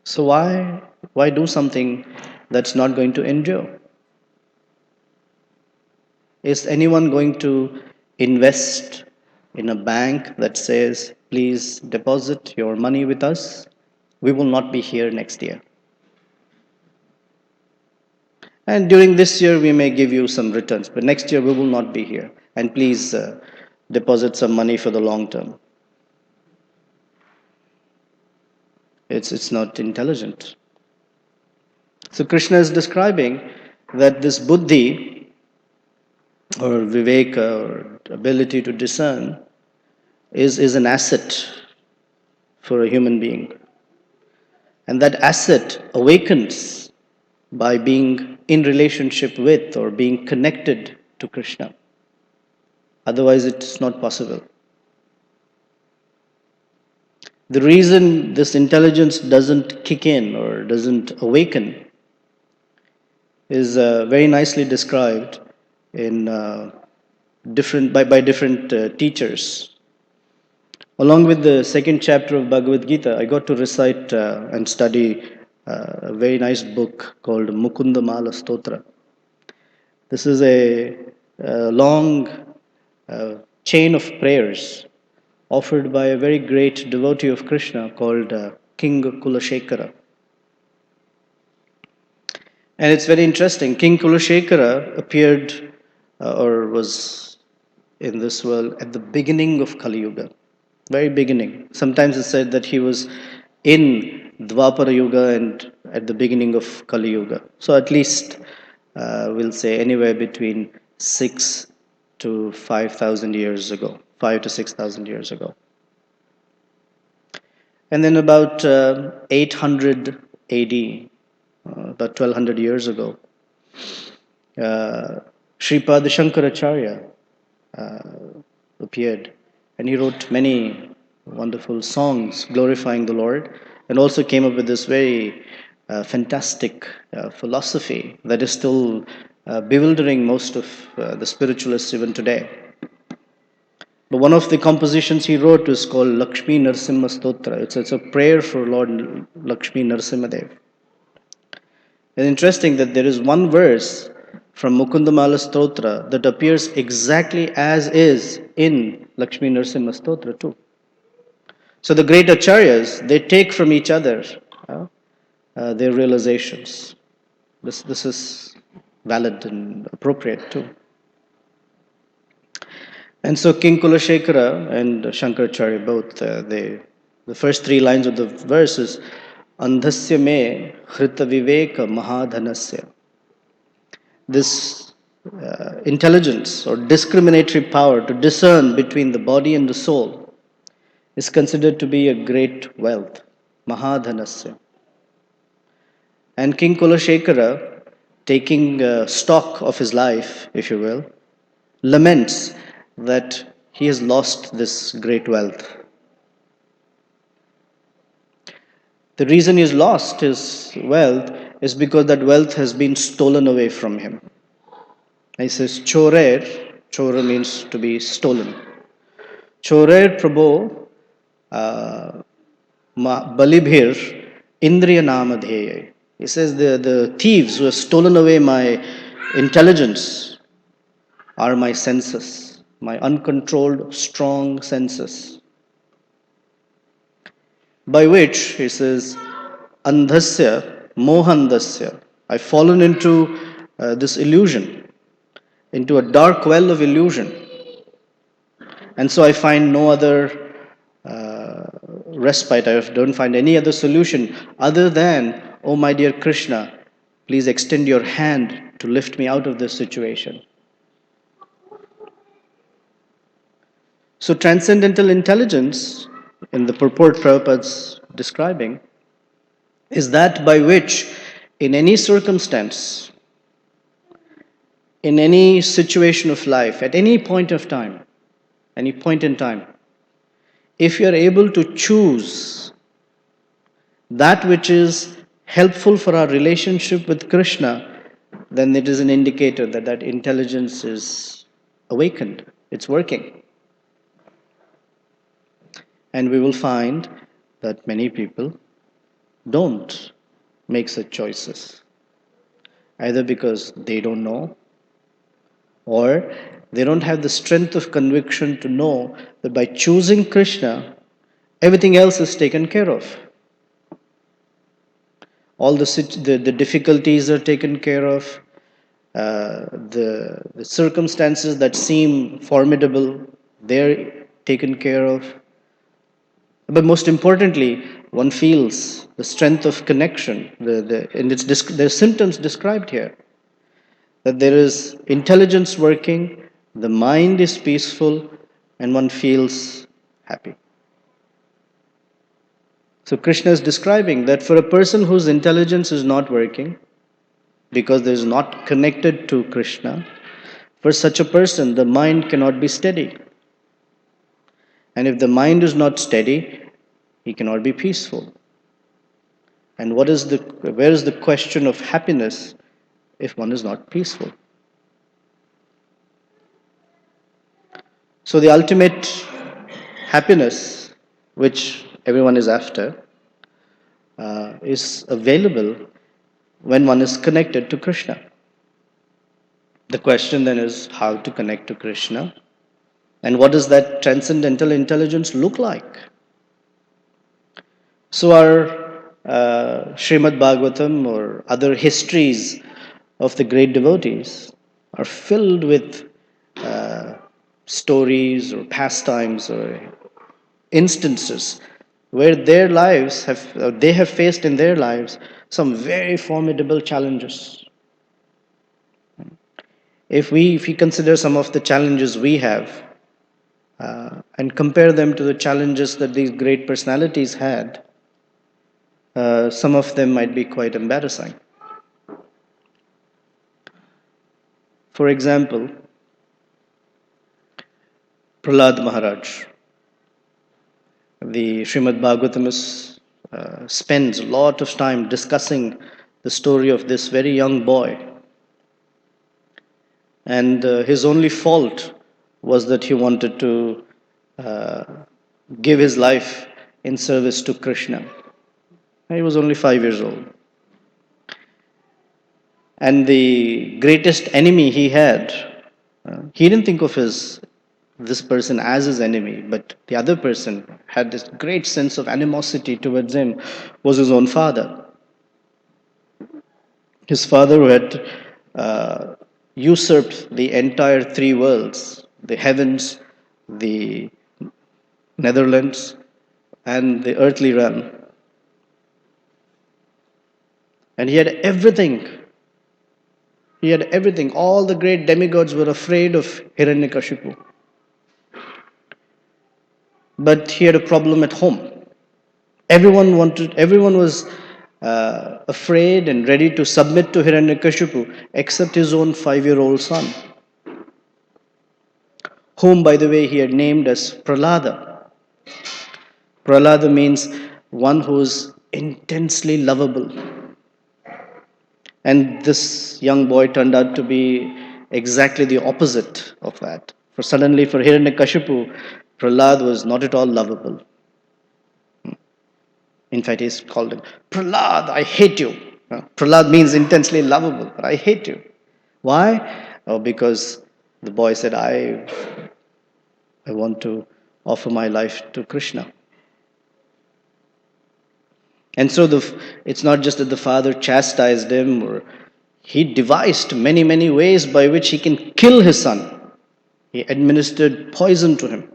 So why do something that's not going to endure? Is anyone going to invest in a bank that says, please deposit your money with us? We will not be here next year. And during this year, we may give you some returns, but next year we will not be here. And please deposit some money for the long term. It's not intelligent. So Krishna is describing that this buddhi or viveka or ability to discern is an asset for a human being. And that asset awakens by being in relationship with or being connected to Krishna. Otherwise, it's not possible. The reason this intelligence doesn't kick in or doesn't awaken is very nicely described in by different teachers. Along with the second chapter of Bhagavad Gita, I got to recite and study a very nice book called Mukunda Mala Stotra. This is a long chain of prayers offered by a very great devotee of Krishna called King Kulashekara. And it's very interesting. King Kulashekara appeared or was in this world at the beginning of Kali Yuga, very beginning. Sometimes it's said that he was in Dwapara Yuga and at the beginning of Kali Yuga. So at least we'll say anywhere between 6 to 5,000 years ago, 5 to 6,000 years ago. And then about 800 AD, about 1200 years ago, Sripad Shankaracharya appeared, and he wrote many wonderful songs glorifying the Lord, and also came up with this very fantastic philosophy that is still bewildering most of the spiritualists even today. But one of the compositions he wrote is called Lakshmi Narsimha Stotra. It's a prayer for Lord Lakshmi Narsimhadev. It's interesting that there is one verse from Mukundamala Stotra that appears exactly as is in Lakshmi Narsimha Stotra too. So the great acharyas, they take from each other their realizations. This is valid and appropriate too. And so King Kulashekara and Shankaracharya both, the first three lines of the verse is Andhasya me hrita viveka mahadhanasya. This intelligence or discriminatory power to discern between the body and the soul is considered to be a great wealth, mahadhanasya. And King Kulashekara, taking stock of his life, if you will, laments that he has lost this great wealth. The reason he has lost his wealth is because that wealth has been stolen away from him. He says, Chorer, Chora means to be stolen. Chorer Prabho Balibhir Indriya Namadheye. He says, the thieves who have stolen away my intelligence are my senses, my uncontrolled, strong senses. By which, he says, Andhasya, Mohandasya. I've fallen into this illusion, into a dark well of illusion. And so I find no other respite. I don't find any other solution other than, oh my dear Krishna, please extend your hand to lift me out of this situation. So transcendental intelligence, in the purport Prabhupada's describing, is that by which in any circumstance, in any situation of life, at any point of time, any point in time, if you are able to choose that which is helpful for our relationship with Krishna, then it is an indicator that that intelligence is awakened, it's working. And we will find that many people don't make such choices, either because they don't know or they don't have the strength of conviction to know that by choosing Krishna, everything else is taken care of. All the difficulties are taken care of, the circumstances that seem formidable, they're taken care of. But most importantly, one feels the strength of connection, and there are symptoms described here that there is intelligence working, the mind is peaceful, and one feels happy. So, Krishna is describing that for a person whose intelligence is not working because they is not connected to Krishna, for such a person, the mind cannot be steady. And if the mind is not steady, he cannot be peaceful. And where is the question of happiness if one is not peaceful? So the ultimate happiness, which everyone is after, is available when one is connected to Krishna. The question then is how to connect to Krishna, and what does that transcendental intelligence look like? So our Srimad Bhagavatam or other histories of the great devotees are filled with stories or pastimes or instances where they have faced in their lives some very formidable challenges. If we consider some of the challenges we have and compare them to the challenges that these great personalities had, some of them might be quite embarrassing. For example, Prahlad Maharaj. The Srimad Bhagavatam spends a lot of time discussing the story of this very young boy. And his only fault was that he wanted to uh, give his life in service to Krishna. He was only 5 years old. And the greatest enemy he had, he didn't think of this person as his enemy, but the other person had this great sense of animosity towards him, was his own father. His father who had usurped the entire three worlds, the heavens, the Netherlands, and the earthly realm. And he had everything. He had everything. All the great demigods were afraid of Hiranyakashipu. But he had a problem at home. Everyone was afraid and ready to submit to Hiranyakashipu except his own 5-year-old son, whom, by the way, he had named as Prahlada. Prahlada means one who is intensely lovable. And this young boy turned out to be exactly the opposite of that. For Hiranyakashipu, Prahlad was not at all lovable. In fact, he's called him, Prahlad, I hate you. Prahlad means intensely lovable, but I hate you. Why? Oh, because the boy said, I want to offer my life to Krishna. And so it's not just that the father chastised him, or he devised many, many ways by which he can kill his son. He administered poison to him.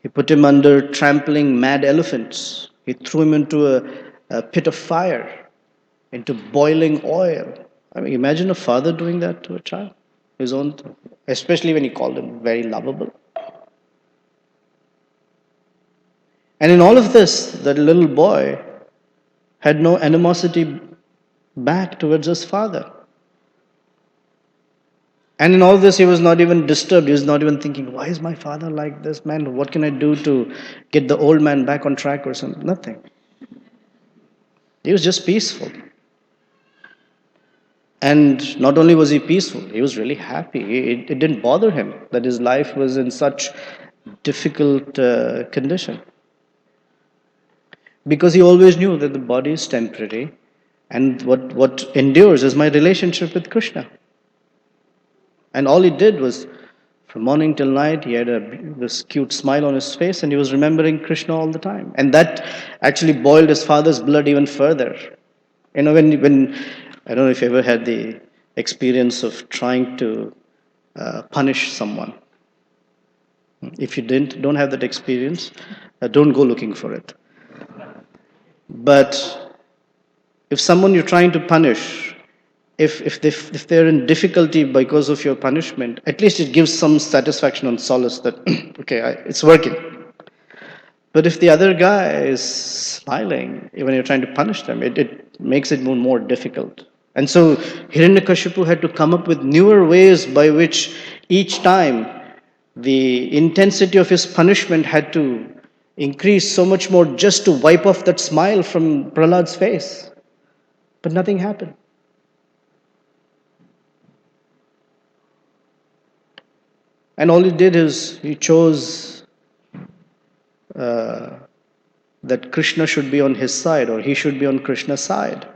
He put him under trampling mad elephants. He threw him into a pit of fire, into boiling oil. I mean, imagine a father doing that to a child, his own, especially when he called him very lovable. And in all of this, that little boy had no animosity back towards his father. And in all this, he was not even disturbed. He was not even thinking, why is my father like this, man? What can I do to get the old man back on track or something? Nothing. He was just peaceful. And not only was he peaceful, he was really happy. It didn't bother him that his life was in such difficult condition. Because he always knew that the body is temporary, and what endures is my relationship with Krishna. And all he did was, from morning till night, he had this cute smile on his face, and he was remembering Krishna all the time. And that actually boiled his father's blood even further. When I don't know if you ever had the experience of trying to punish someone. If you don't have that experience, don't go looking for it. But if someone you're trying to punish, if they're in difficulty because of your punishment, at least it gives some satisfaction and solace that okay, it's working. But if the other guy is smiling when you're trying to punish them, it makes it more difficult. And so Hiranyakashipu had to come up with newer ways by which each time the intensity of his punishment had to increase so much more just to wipe off that smile from Prahlad's face. But nothing happened. And all he did is he chose that Krishna should be on his side, or he should be on Krishna's side.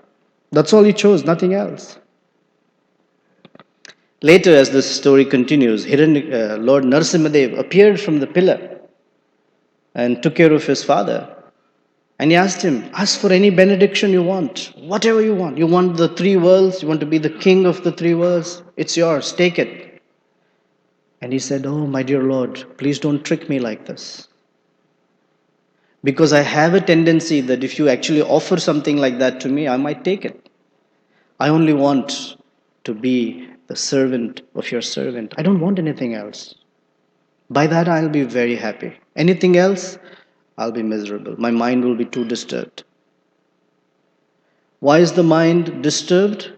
That's all he chose, nothing else. Later, as the story continues, Lord Narasimhadev appeared from the pillar and took care of his father. And he asked him, ask for any benediction you want, whatever you want. You want the three worlds, you want to be the king of the three worlds, it's yours, take it. And he said, oh, my dear Lord, please don't trick me like this. Because I have a tendency that if you actually offer something like that to me, I might take it. I only want to be the servant of your servant. I don't want anything else. By that, I'll be very happy. Anything else, I'll be miserable. My mind will be too disturbed. Why is the mind disturbed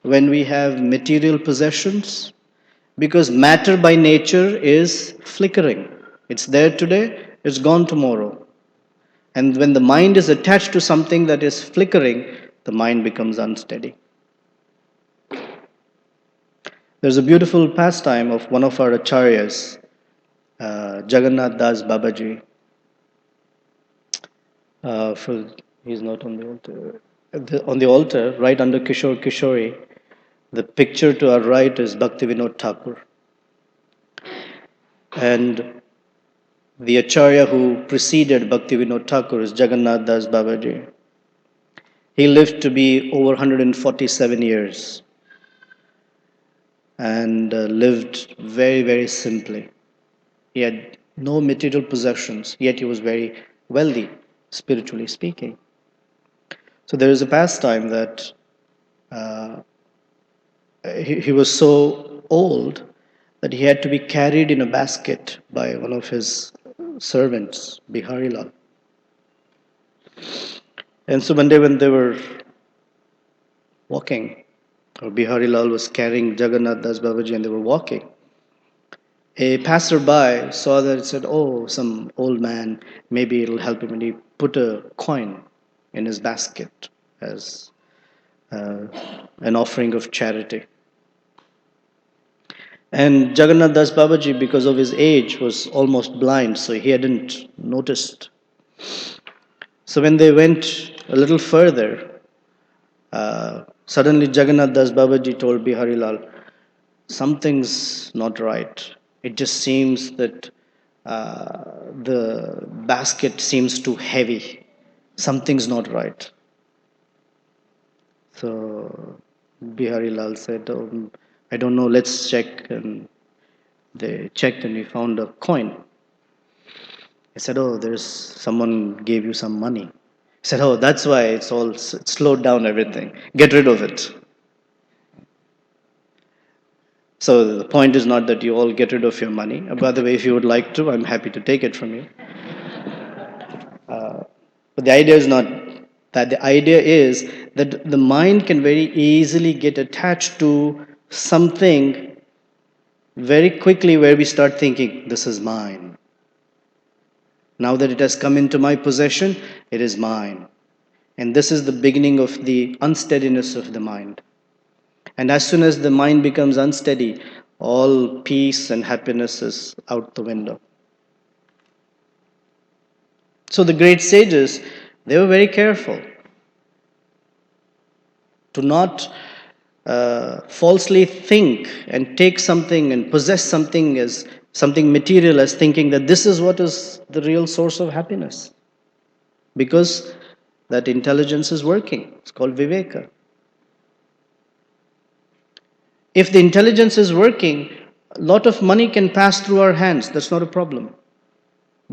when we have material possessions? Because matter by nature is flickering. It's there today, it's gone tomorrow. And when the mind is attached to something that is flickering, the mind becomes unsteady. There's a beautiful pastime of one of our acharyas, Jagannath Das Babaji. He's not on the altar. On the altar, right under Kishore Kishori, the picture to our right is Bhaktivinoda Thakur. And the acharya who preceded Bhaktivinoda Thakur is Jagannath Das Babaji. He lived to be over 147 years and lived very, very simply. He had no material possessions, yet he was very wealthy, spiritually speaking. So there is a pastime that he was so old that he had to be carried in a basket by one of his servants, Bihari Lal. And so one day when they were walking, or Bihari Lal was carrying Jagannath Das Babaji and they were walking, a passerby saw that and said, oh, some old man, maybe it'll help him. And he put a coin in his basket as an offering of charity. And Jagannath Das Babaji, because of his age, was almost blind, so he hadn't noticed. So when they went a little further, suddenly Jagannath Das Babaji told Bihari Lal, something's not right. It just seems that the basket seems too heavy. Something's not right. So Bihari Lal said, oh, I don't know, let's check. And they checked and we found a coin. He said, oh, there's someone gave you some money. He said, oh, that's why it's slowed down everything. Get rid of it. So the point is not that you all get rid of your money. By the way, if you would like to, I'm happy to take it from you. But the idea is not that. The idea is that the mind can very easily get attached to something very quickly where we start thinking, this is mine. Now that it has come into my possession, it is mine. And this is the beginning of the unsteadiness of the mind. And as soon as the mind becomes unsteady, all peace and happiness is out the window. So the great sages, they were very careful to not falsely think and take something and possess something as something material as thinking that this is what is the real source of happiness. Because that intelligence is working. It's called viveka. If the intelligence is working, a lot of money can pass through our hands. That's not a problem.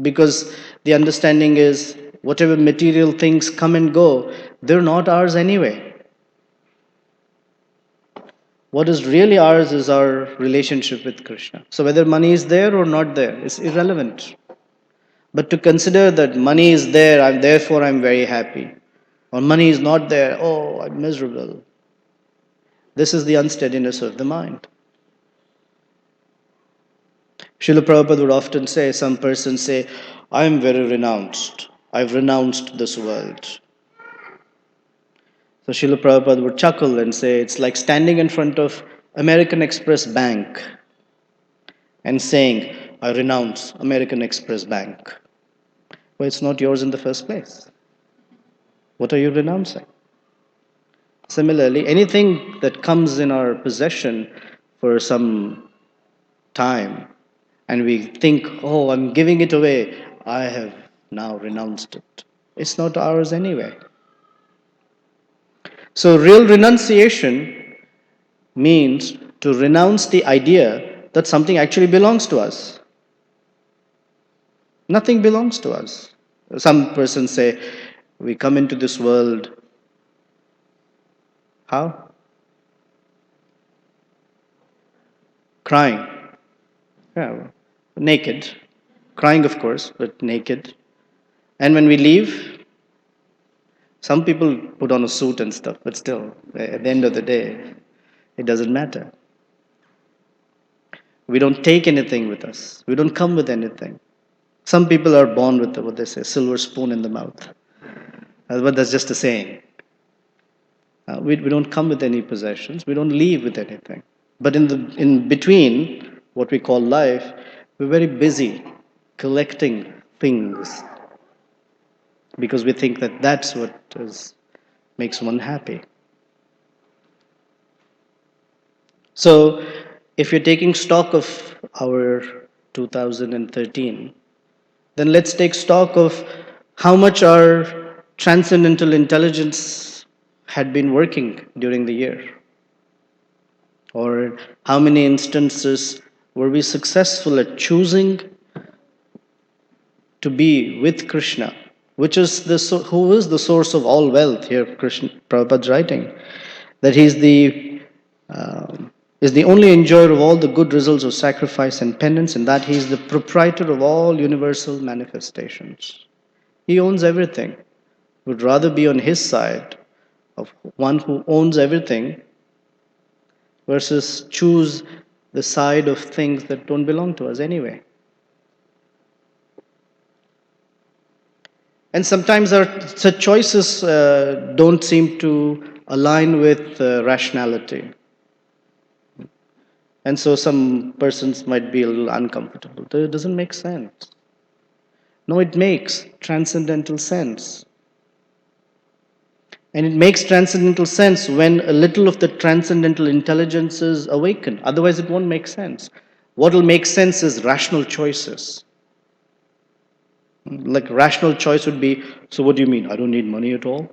Because the understanding is whatever material things come and go, they're not ours anyway. What is really ours is our relationship with Krishna. So whether money is there or not there is irrelevant. But to consider that money is there, therefore I'm very happy. Or money is not there, oh, I'm miserable. This is the unsteadiness of the mind. Srila Prabhupada would often say, some persons say, I am very renounced. I've renounced this world. So Srila Prabhupada would chuckle and say, it's like standing in front of American Express Bank and saying, I renounce American Express Bank. Well, it's not yours in the first place. What are you renouncing? Similarly, anything that comes in our possession for some time and we think, oh, I'm giving it away, I have now renounced it. It's not ours anyway. So, real renunciation means to renounce the idea that something actually belongs to us. Nothing belongs to us. Some persons say, we come into this world. How? Crying. Yeah, naked. Crying, of course, but naked. And when we leave, some people put on a suit and stuff, but still, at the end of the day, it doesn't matter. We don't take anything with us. We don't come with anything. Some people are born with what they say, silver spoon in the mouth. But that's just a saying. We don't come with any possessions. We don't leave with anything. But in between, what we call life, we're very busy collecting things because we think that that's what makes one happy. So, if you're taking stock of our 2013, then let's take stock of how much our transcendental intelligence had been working during the year. Or how many instances were we successful at choosing to be with Krishna, which is who is the source of all wealth here. Krishna Prabhupada's writing that he is the only enjoyer of all the good results of sacrifice and penance, and that he is the proprietor of all universal manifestations. He owns everything. Would rather be on his side of one who owns everything versus choose the side of things that don't belong to us anyway. And sometimes such choices don't seem to align with rationality. And so some persons might be a little uncomfortable. It doesn't make sense. No, it makes transcendental sense. And it makes transcendental sense when a little of the transcendental intelligence is awakened. Otherwise, it won't make sense. What will make sense is rational choices. Like rational choice would be, so what do you mean? I don't need money at all?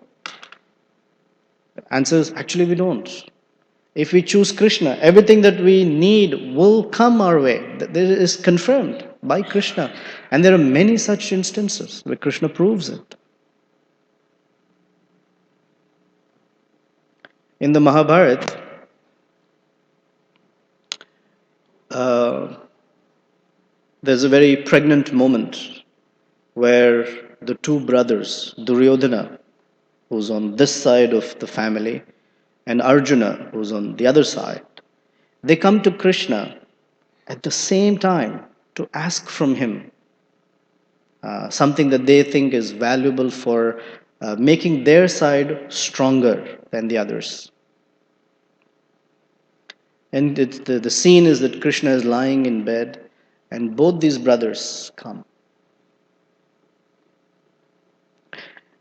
The answer is, actually we don't. If we choose Krishna, everything that we need will come our way. That is confirmed by Krishna. And there are many such instances where Krishna proves it. In the Mahabharata, there's a very pregnant moment where the two brothers, Duryodhana, who's on this side of the family, and Arjuna, who's on the other side, they come to Krishna at the same time to ask from him something that they think is valuable for making their side stronger than the others. And the scene is that Krishna is lying in bed, and both these brothers come.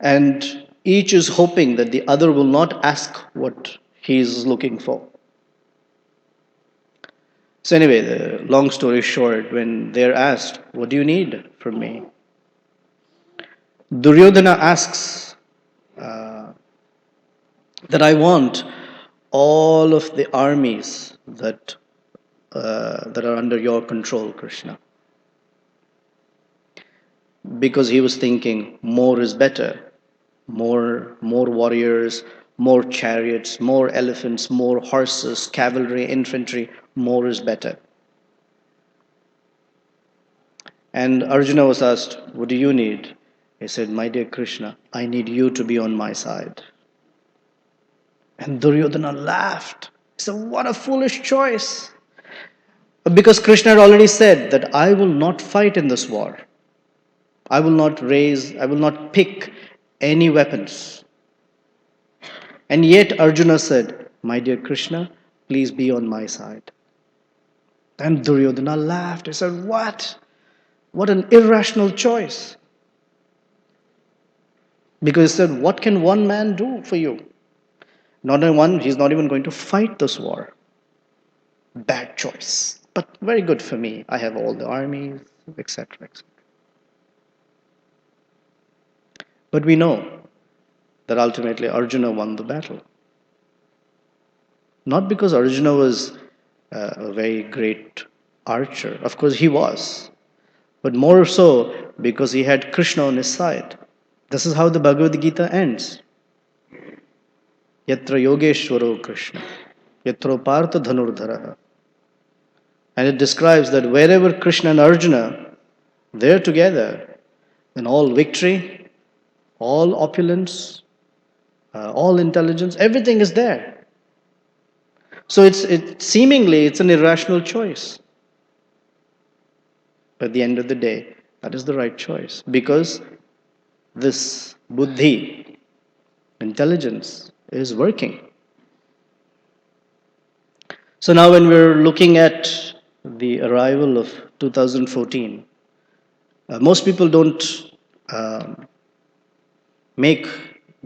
And each is hoping that the other will not ask what he is looking for. So, anyway, the long story short, when they're asked, "What do you need from me?" Duryodhana asks that I want all of the armies that are under your control, Krishna. Because he was thinking more is better. More warriors, more chariots, more elephants, more horses, cavalry, infantry, more is better. And Arjuna was asked, "What do you need?" He said, "My dear Krishna, I need you to be on my side." And Duryodhana laughed. He said, "What a foolish choice." Because Krishna had already said that I will not fight in this war. I will not pick any weapons. And yet Arjuna said, "My dear Krishna, please be on my side." And Duryodhana laughed. He said, "What? What an irrational choice." Because he said, "What can one man do for you? Not only one, he's not even going to fight this war. Bad choice. But very good for me. I have all the armies, etc., etc." But we know that ultimately Arjuna won the battle. Not because Arjuna was a very great archer. Of course, he was. But more so because he had Krishna on his side. This is how the Bhagavad Gita ends. Yatra Yogeshwaro Krishna, Yatro Partha Dhanurdhara. And it describes that wherever Krishna and Arjuna, they're together, then all victory, all opulence, all intelligence, everything is there. So seemingly it's an irrational choice. But at the end of the day, that is the right choice. Because this buddhi, intelligence, is working. So now when we're looking at the arrival of 2014, most people don't make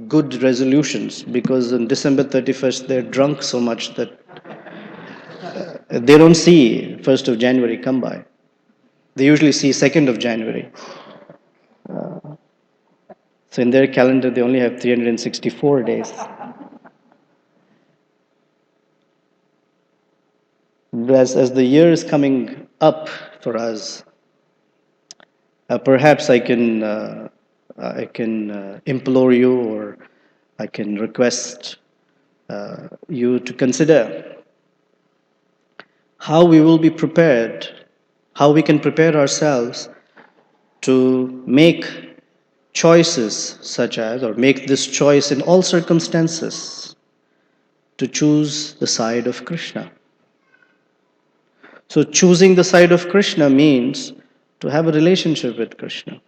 good resolutions because on December 31st they're drunk so much that they don't see 1st of January come by. They usually see 2nd of January. So in their calendar they only have 364 days. As the year is coming up for us, perhaps I can implore you, or I can request you to consider how we will be prepared, how we can prepare ourselves to make choices such as, or make this choice in all circumstances, to choose the side of Krishna. So choosing the side of Krishna means to have a relationship with Krishna.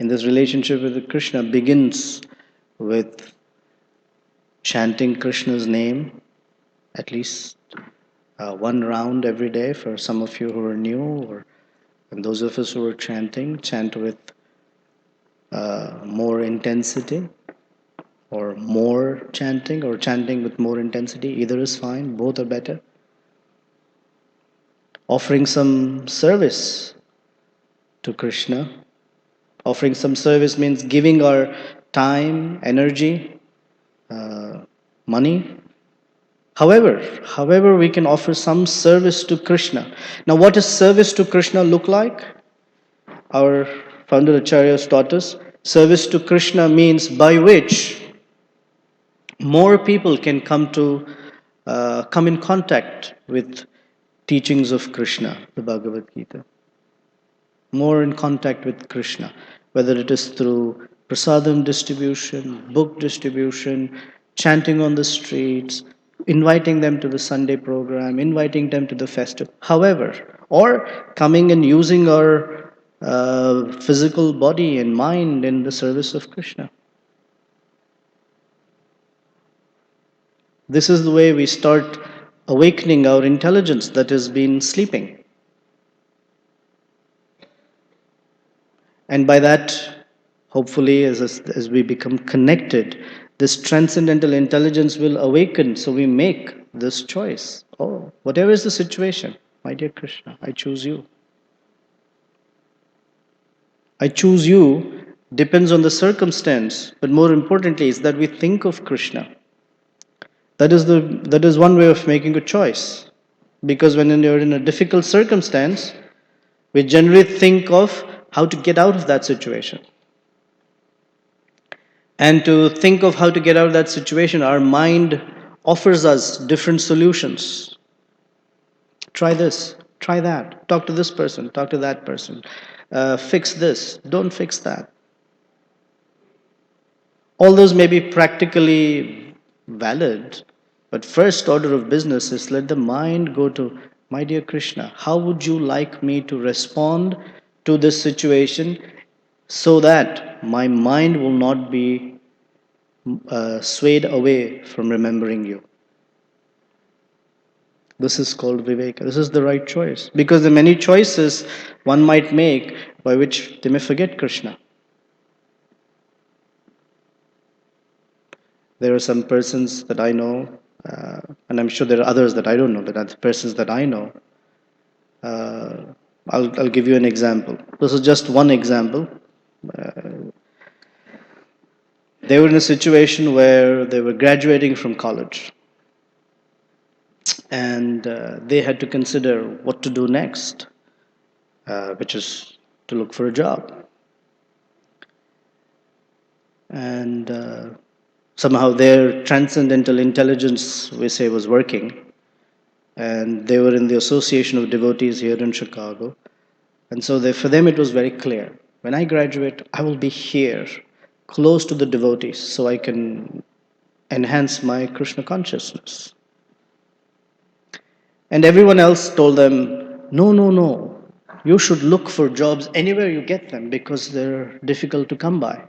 And this relationship with Krishna begins with chanting Krishna's name, at least one round every day. For some of you who are new, or and those of us who are chanting, chant with more intensity, or more chanting, or chanting with more intensity. Either is fine, both are better. Offering some service to Krishna. Offering some service means giving our time, energy, money. However, we can offer some service to Krishna. Now, what does service to Krishna look like? Our founder Acharyas taught us, service to Krishna means by which more people can come in contact with teachings of Krishna, the Bhagavad Gita. More in contact with Krishna, whether it is through prasadam distribution, book distribution, chanting on the streets, inviting them to the Sunday program, inviting them to the festival, however, or coming and using our physical body and mind in the service of Krishna. This is the way we start awakening our intelligence that has been sleeping. And by that, hopefully, as we become connected, this transcendental intelligence will awaken, so we make this choice. Oh, whatever is the situation, my dear Krishna, I choose you. I choose you depends on the circumstance, but more importantly is that we think of Krishna. That is one way of making a choice. Because when you're in a difficult circumstance, we generally think of how to get out of that situation. And to think of how to get out of that situation, our mind offers us different solutions. Try this, try that, talk to this person, talk to that person, fix this, don't fix that. All those may be practically valid, but first order of business is let the mind go to, my dear Krishna, how would you like me to respond to this situation so that my mind will not be swayed away from remembering you? This is called Viveka. This is the right choice. Because the many choices one might make by which they may forget Krishna. There are some persons that I know, and I'm sure there are others that I don't know, but are persons that I know. I'll give you an example. This is just one example. They were in a situation where they were graduating from college, and they had to consider what to do next, which is to look for a job. And somehow their transcendental intelligence, we say, was working. And they were in the Association of Devotees here in Chicago. And so for them it was very clear. When I graduate, I will be here, close to the devotees, so I can enhance my Krishna consciousness. And everyone else told them, no, no, no. You should look for jobs anywhere you get them because they're difficult to come by.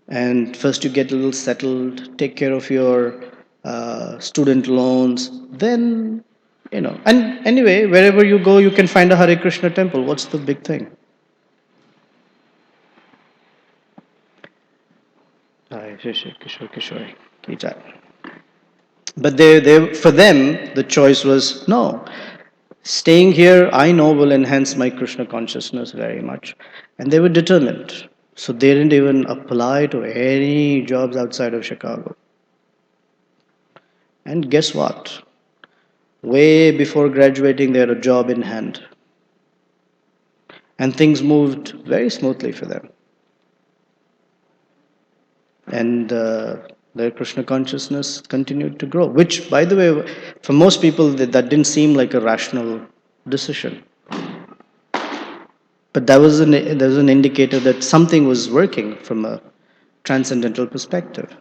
And first you get a little settled, take care of your student loans, then, and anyway, wherever you go, you can find a Hare Krishna temple. What's the big thing? But for them, the choice was no. Staying here, I know, will enhance my Krishna consciousness very much. And they were determined. So they didn't even apply to any jobs outside of Chicago. And guess what? Way before graduating, they had a job in hand. And things moved very smoothly for them. And their Krishna consciousness continued to grow, which, by the way, for most people, that didn't seem like a rational decision. But there was an indicator that something was working from a transcendental perspective.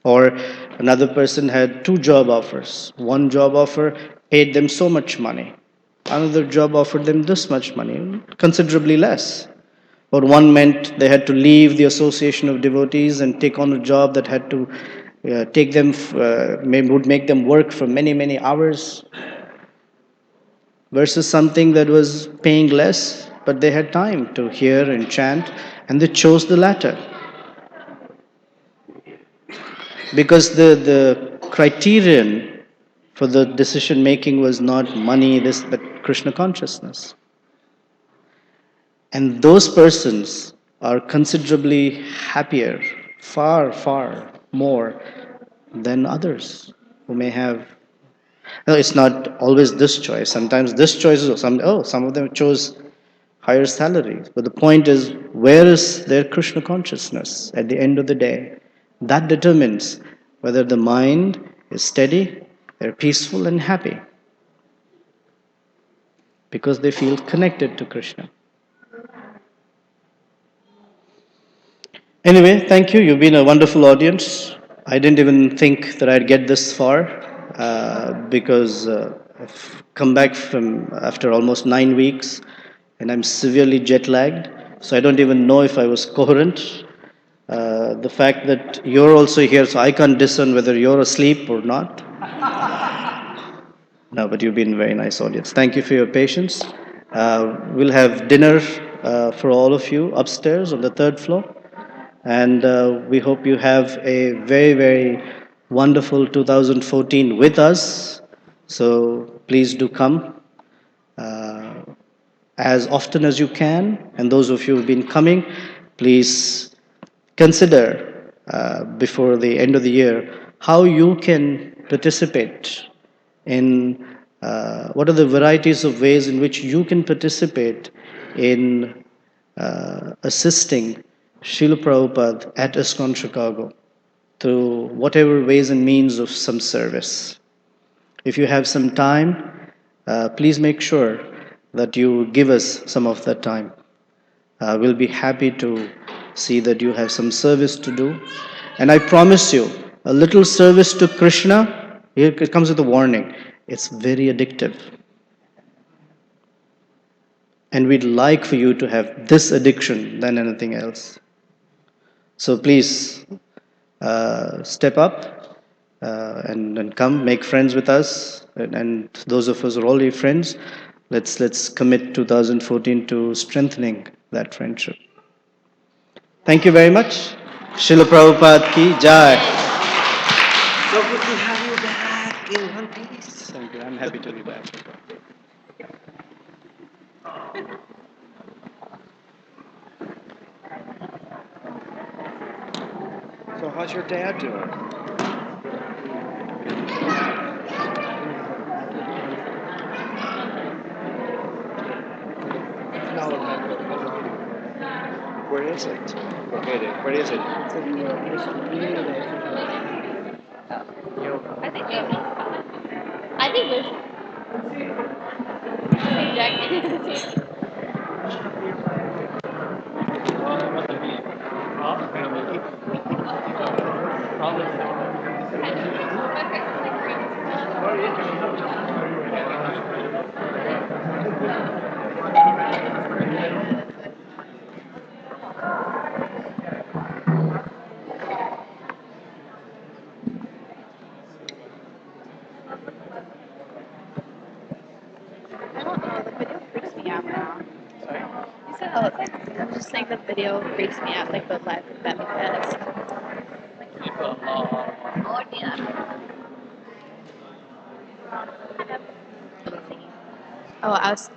Or another person had two job offers. One job offer paid them so much money. Another job offered them this much money, considerably less. But one meant they had to leave the association of devotees and take on a job that had to would make them work for many, many hours, versus something that was paying less, but they had time to hear and chant, and they chose the latter. Because the criterion for the decision making was not money, but Krishna consciousness. And those persons are considerably happier, far, far more than others who may have. No, it's not always this choice. Sometimes this choice is some of them chose higher salaries. But the point is, where is their Krishna consciousness at the end of the day? That determines whether the mind is steady, they're peaceful and happy. Because they feel connected to Krishna. Anyway, thank you. You've been a wonderful audience. I didn't even think that I'd get this far because I've come back from after almost 9 weeks, and I'm severely jet lagged. So I don't even know if I was coherent. The fact that you're also here, so I can't discern whether you're asleep or not. No, but you've been a very nice audience. Thank you for your patience. We'll have dinner for all of you upstairs on the third floor. And we hope you have a very, very wonderful 2014 with us. So please do come uh, as often as you can. And those of you who've been coming, please consider before the end of the year how you can participate in what are the varieties of ways in which you can participate in assisting Srila Prabhupada at ISKCON Chicago through whatever ways and means of some service. If you have some time, please make sure that you give us some of that time. We'll be happy to see that you have some service to do. And I promise you, a little service to Krishna, here it comes with a warning. It's very addictive. And we'd like for you to have this addiction than anything else. So please step up and come, make friends with us. And those of us who are already friends, let's commit 2014 to strengthening that friendship. Thank you very much. Srila Prabhupada ki jai. So good to have you back in one piece. Thank you. I'm happy to be back. So how's your dad doing? No, where is it? Okay, where is it? I think there's I don't know, the video freaks me out now. Sorry? You said, oh, I was just saying the video freaks me out, like the live that has. Oh, yeah. Oh, I was.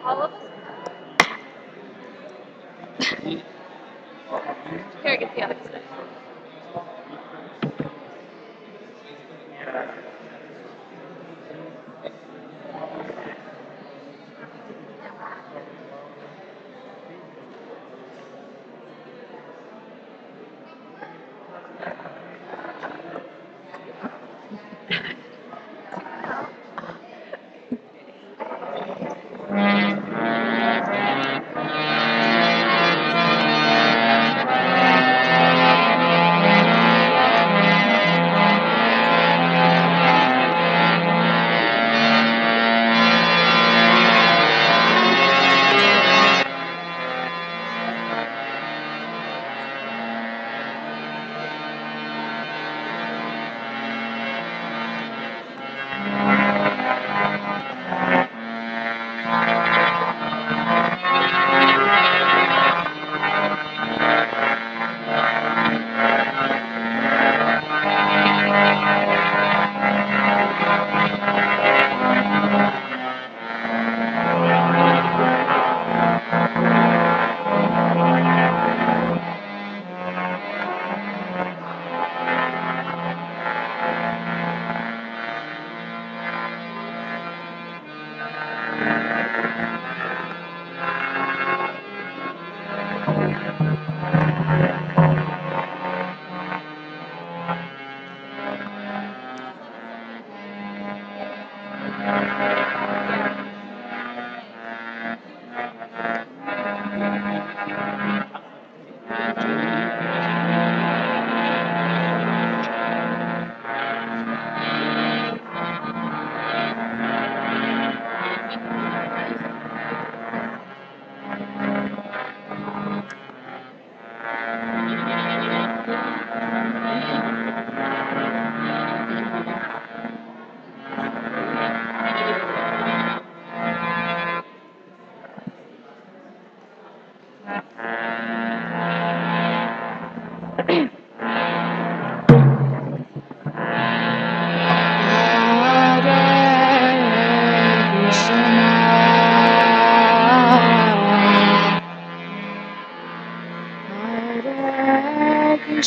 All of us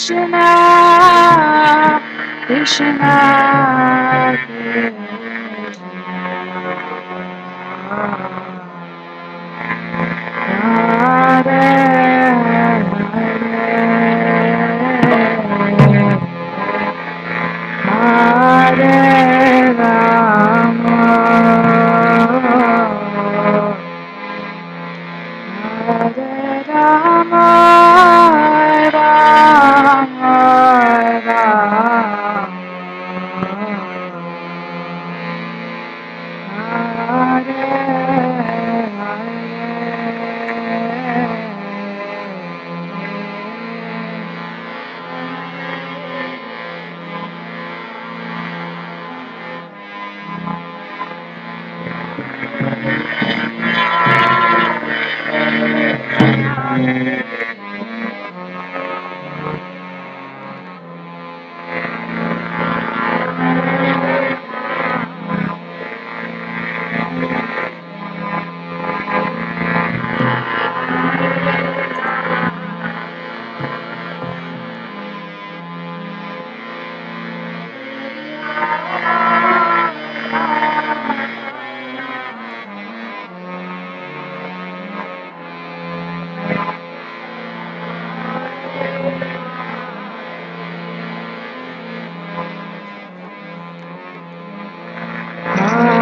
Krishna, Hare Hare Rama, Hare Rama, Rama Rama,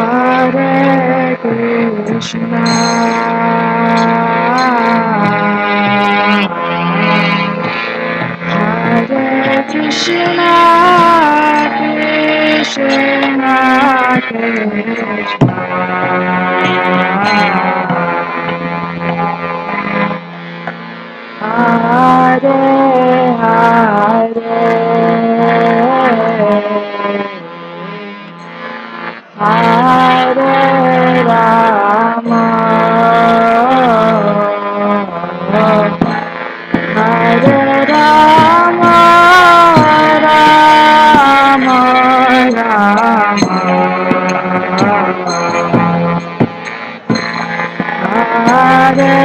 Hare Krishna, Hare Krishna, Krishna Krishna, Hare Hare Rama, Hare Rama, Rama Rama, Hare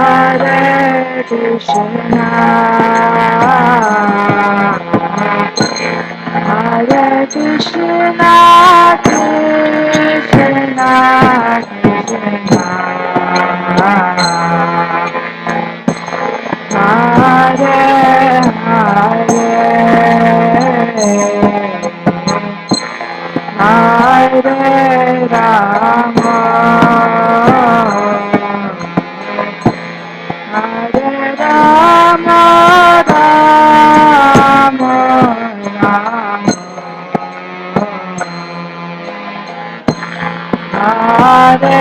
Hare Krishna, Hare Krishna, Krishna Krishna, Hare Hare, Hare Rama, Hare Rama, Rama Rama, Hare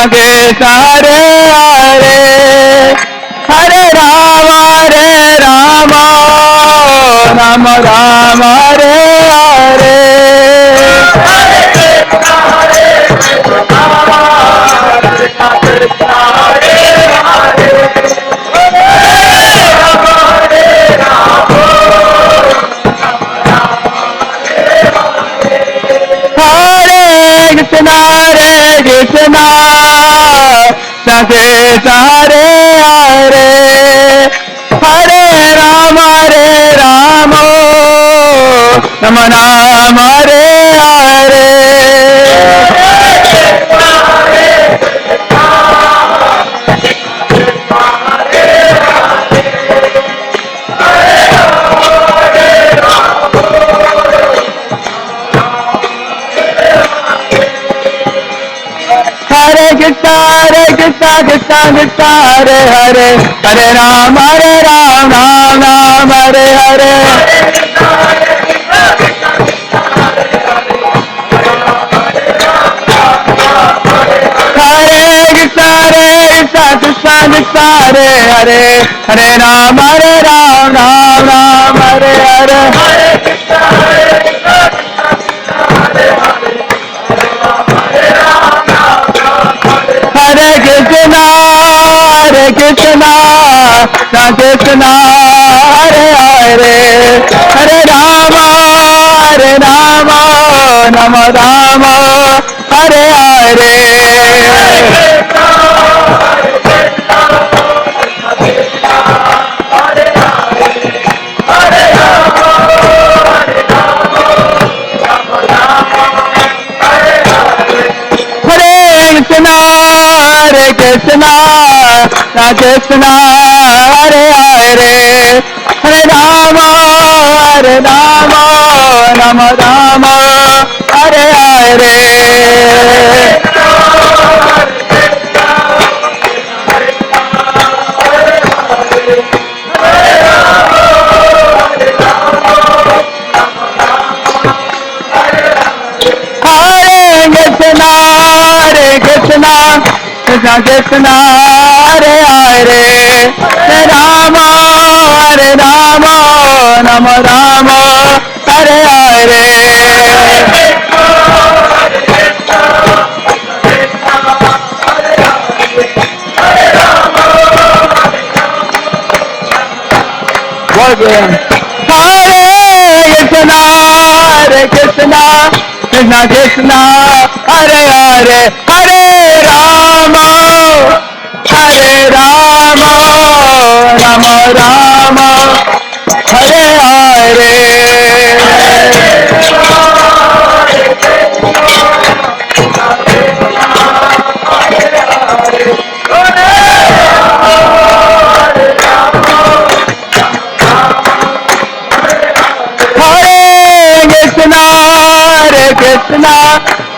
Krishna Hare Hare, Hare Rama Rama Rama Hare Hare. Hare Krishna Krishna Krishna Hare Hare, Hare Rama Rama Rama Hare Hare. Hare Krishna Krishna Krishna Hare Hare, Hare Rama Ram Hare Hare. Hare Krishna Krishna Krishna Hare Hare, Hare Rama Ram Hare Hare. Hare Krishna Krishna Krishna Hare Hare, Hare Rama Rama Hare Hare. Krishna Krishna Hare Hare, Hare Rama Rama Hare Hare. Krishna Krishna Hare Hare, Hare Rama Rama Hare Hare. Hare Krishna Krishna Hare Hare, Hare Rama Rama Hare Hare.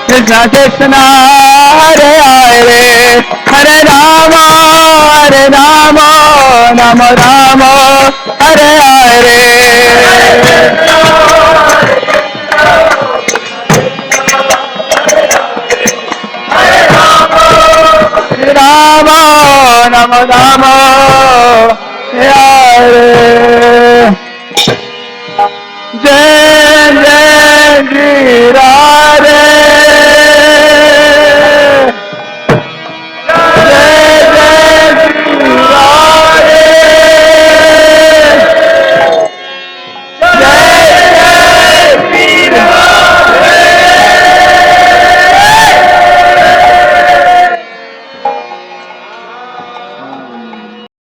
Krishna Krishna Hare Hare, Hare Rama Rama Hare Hare. Rama Rama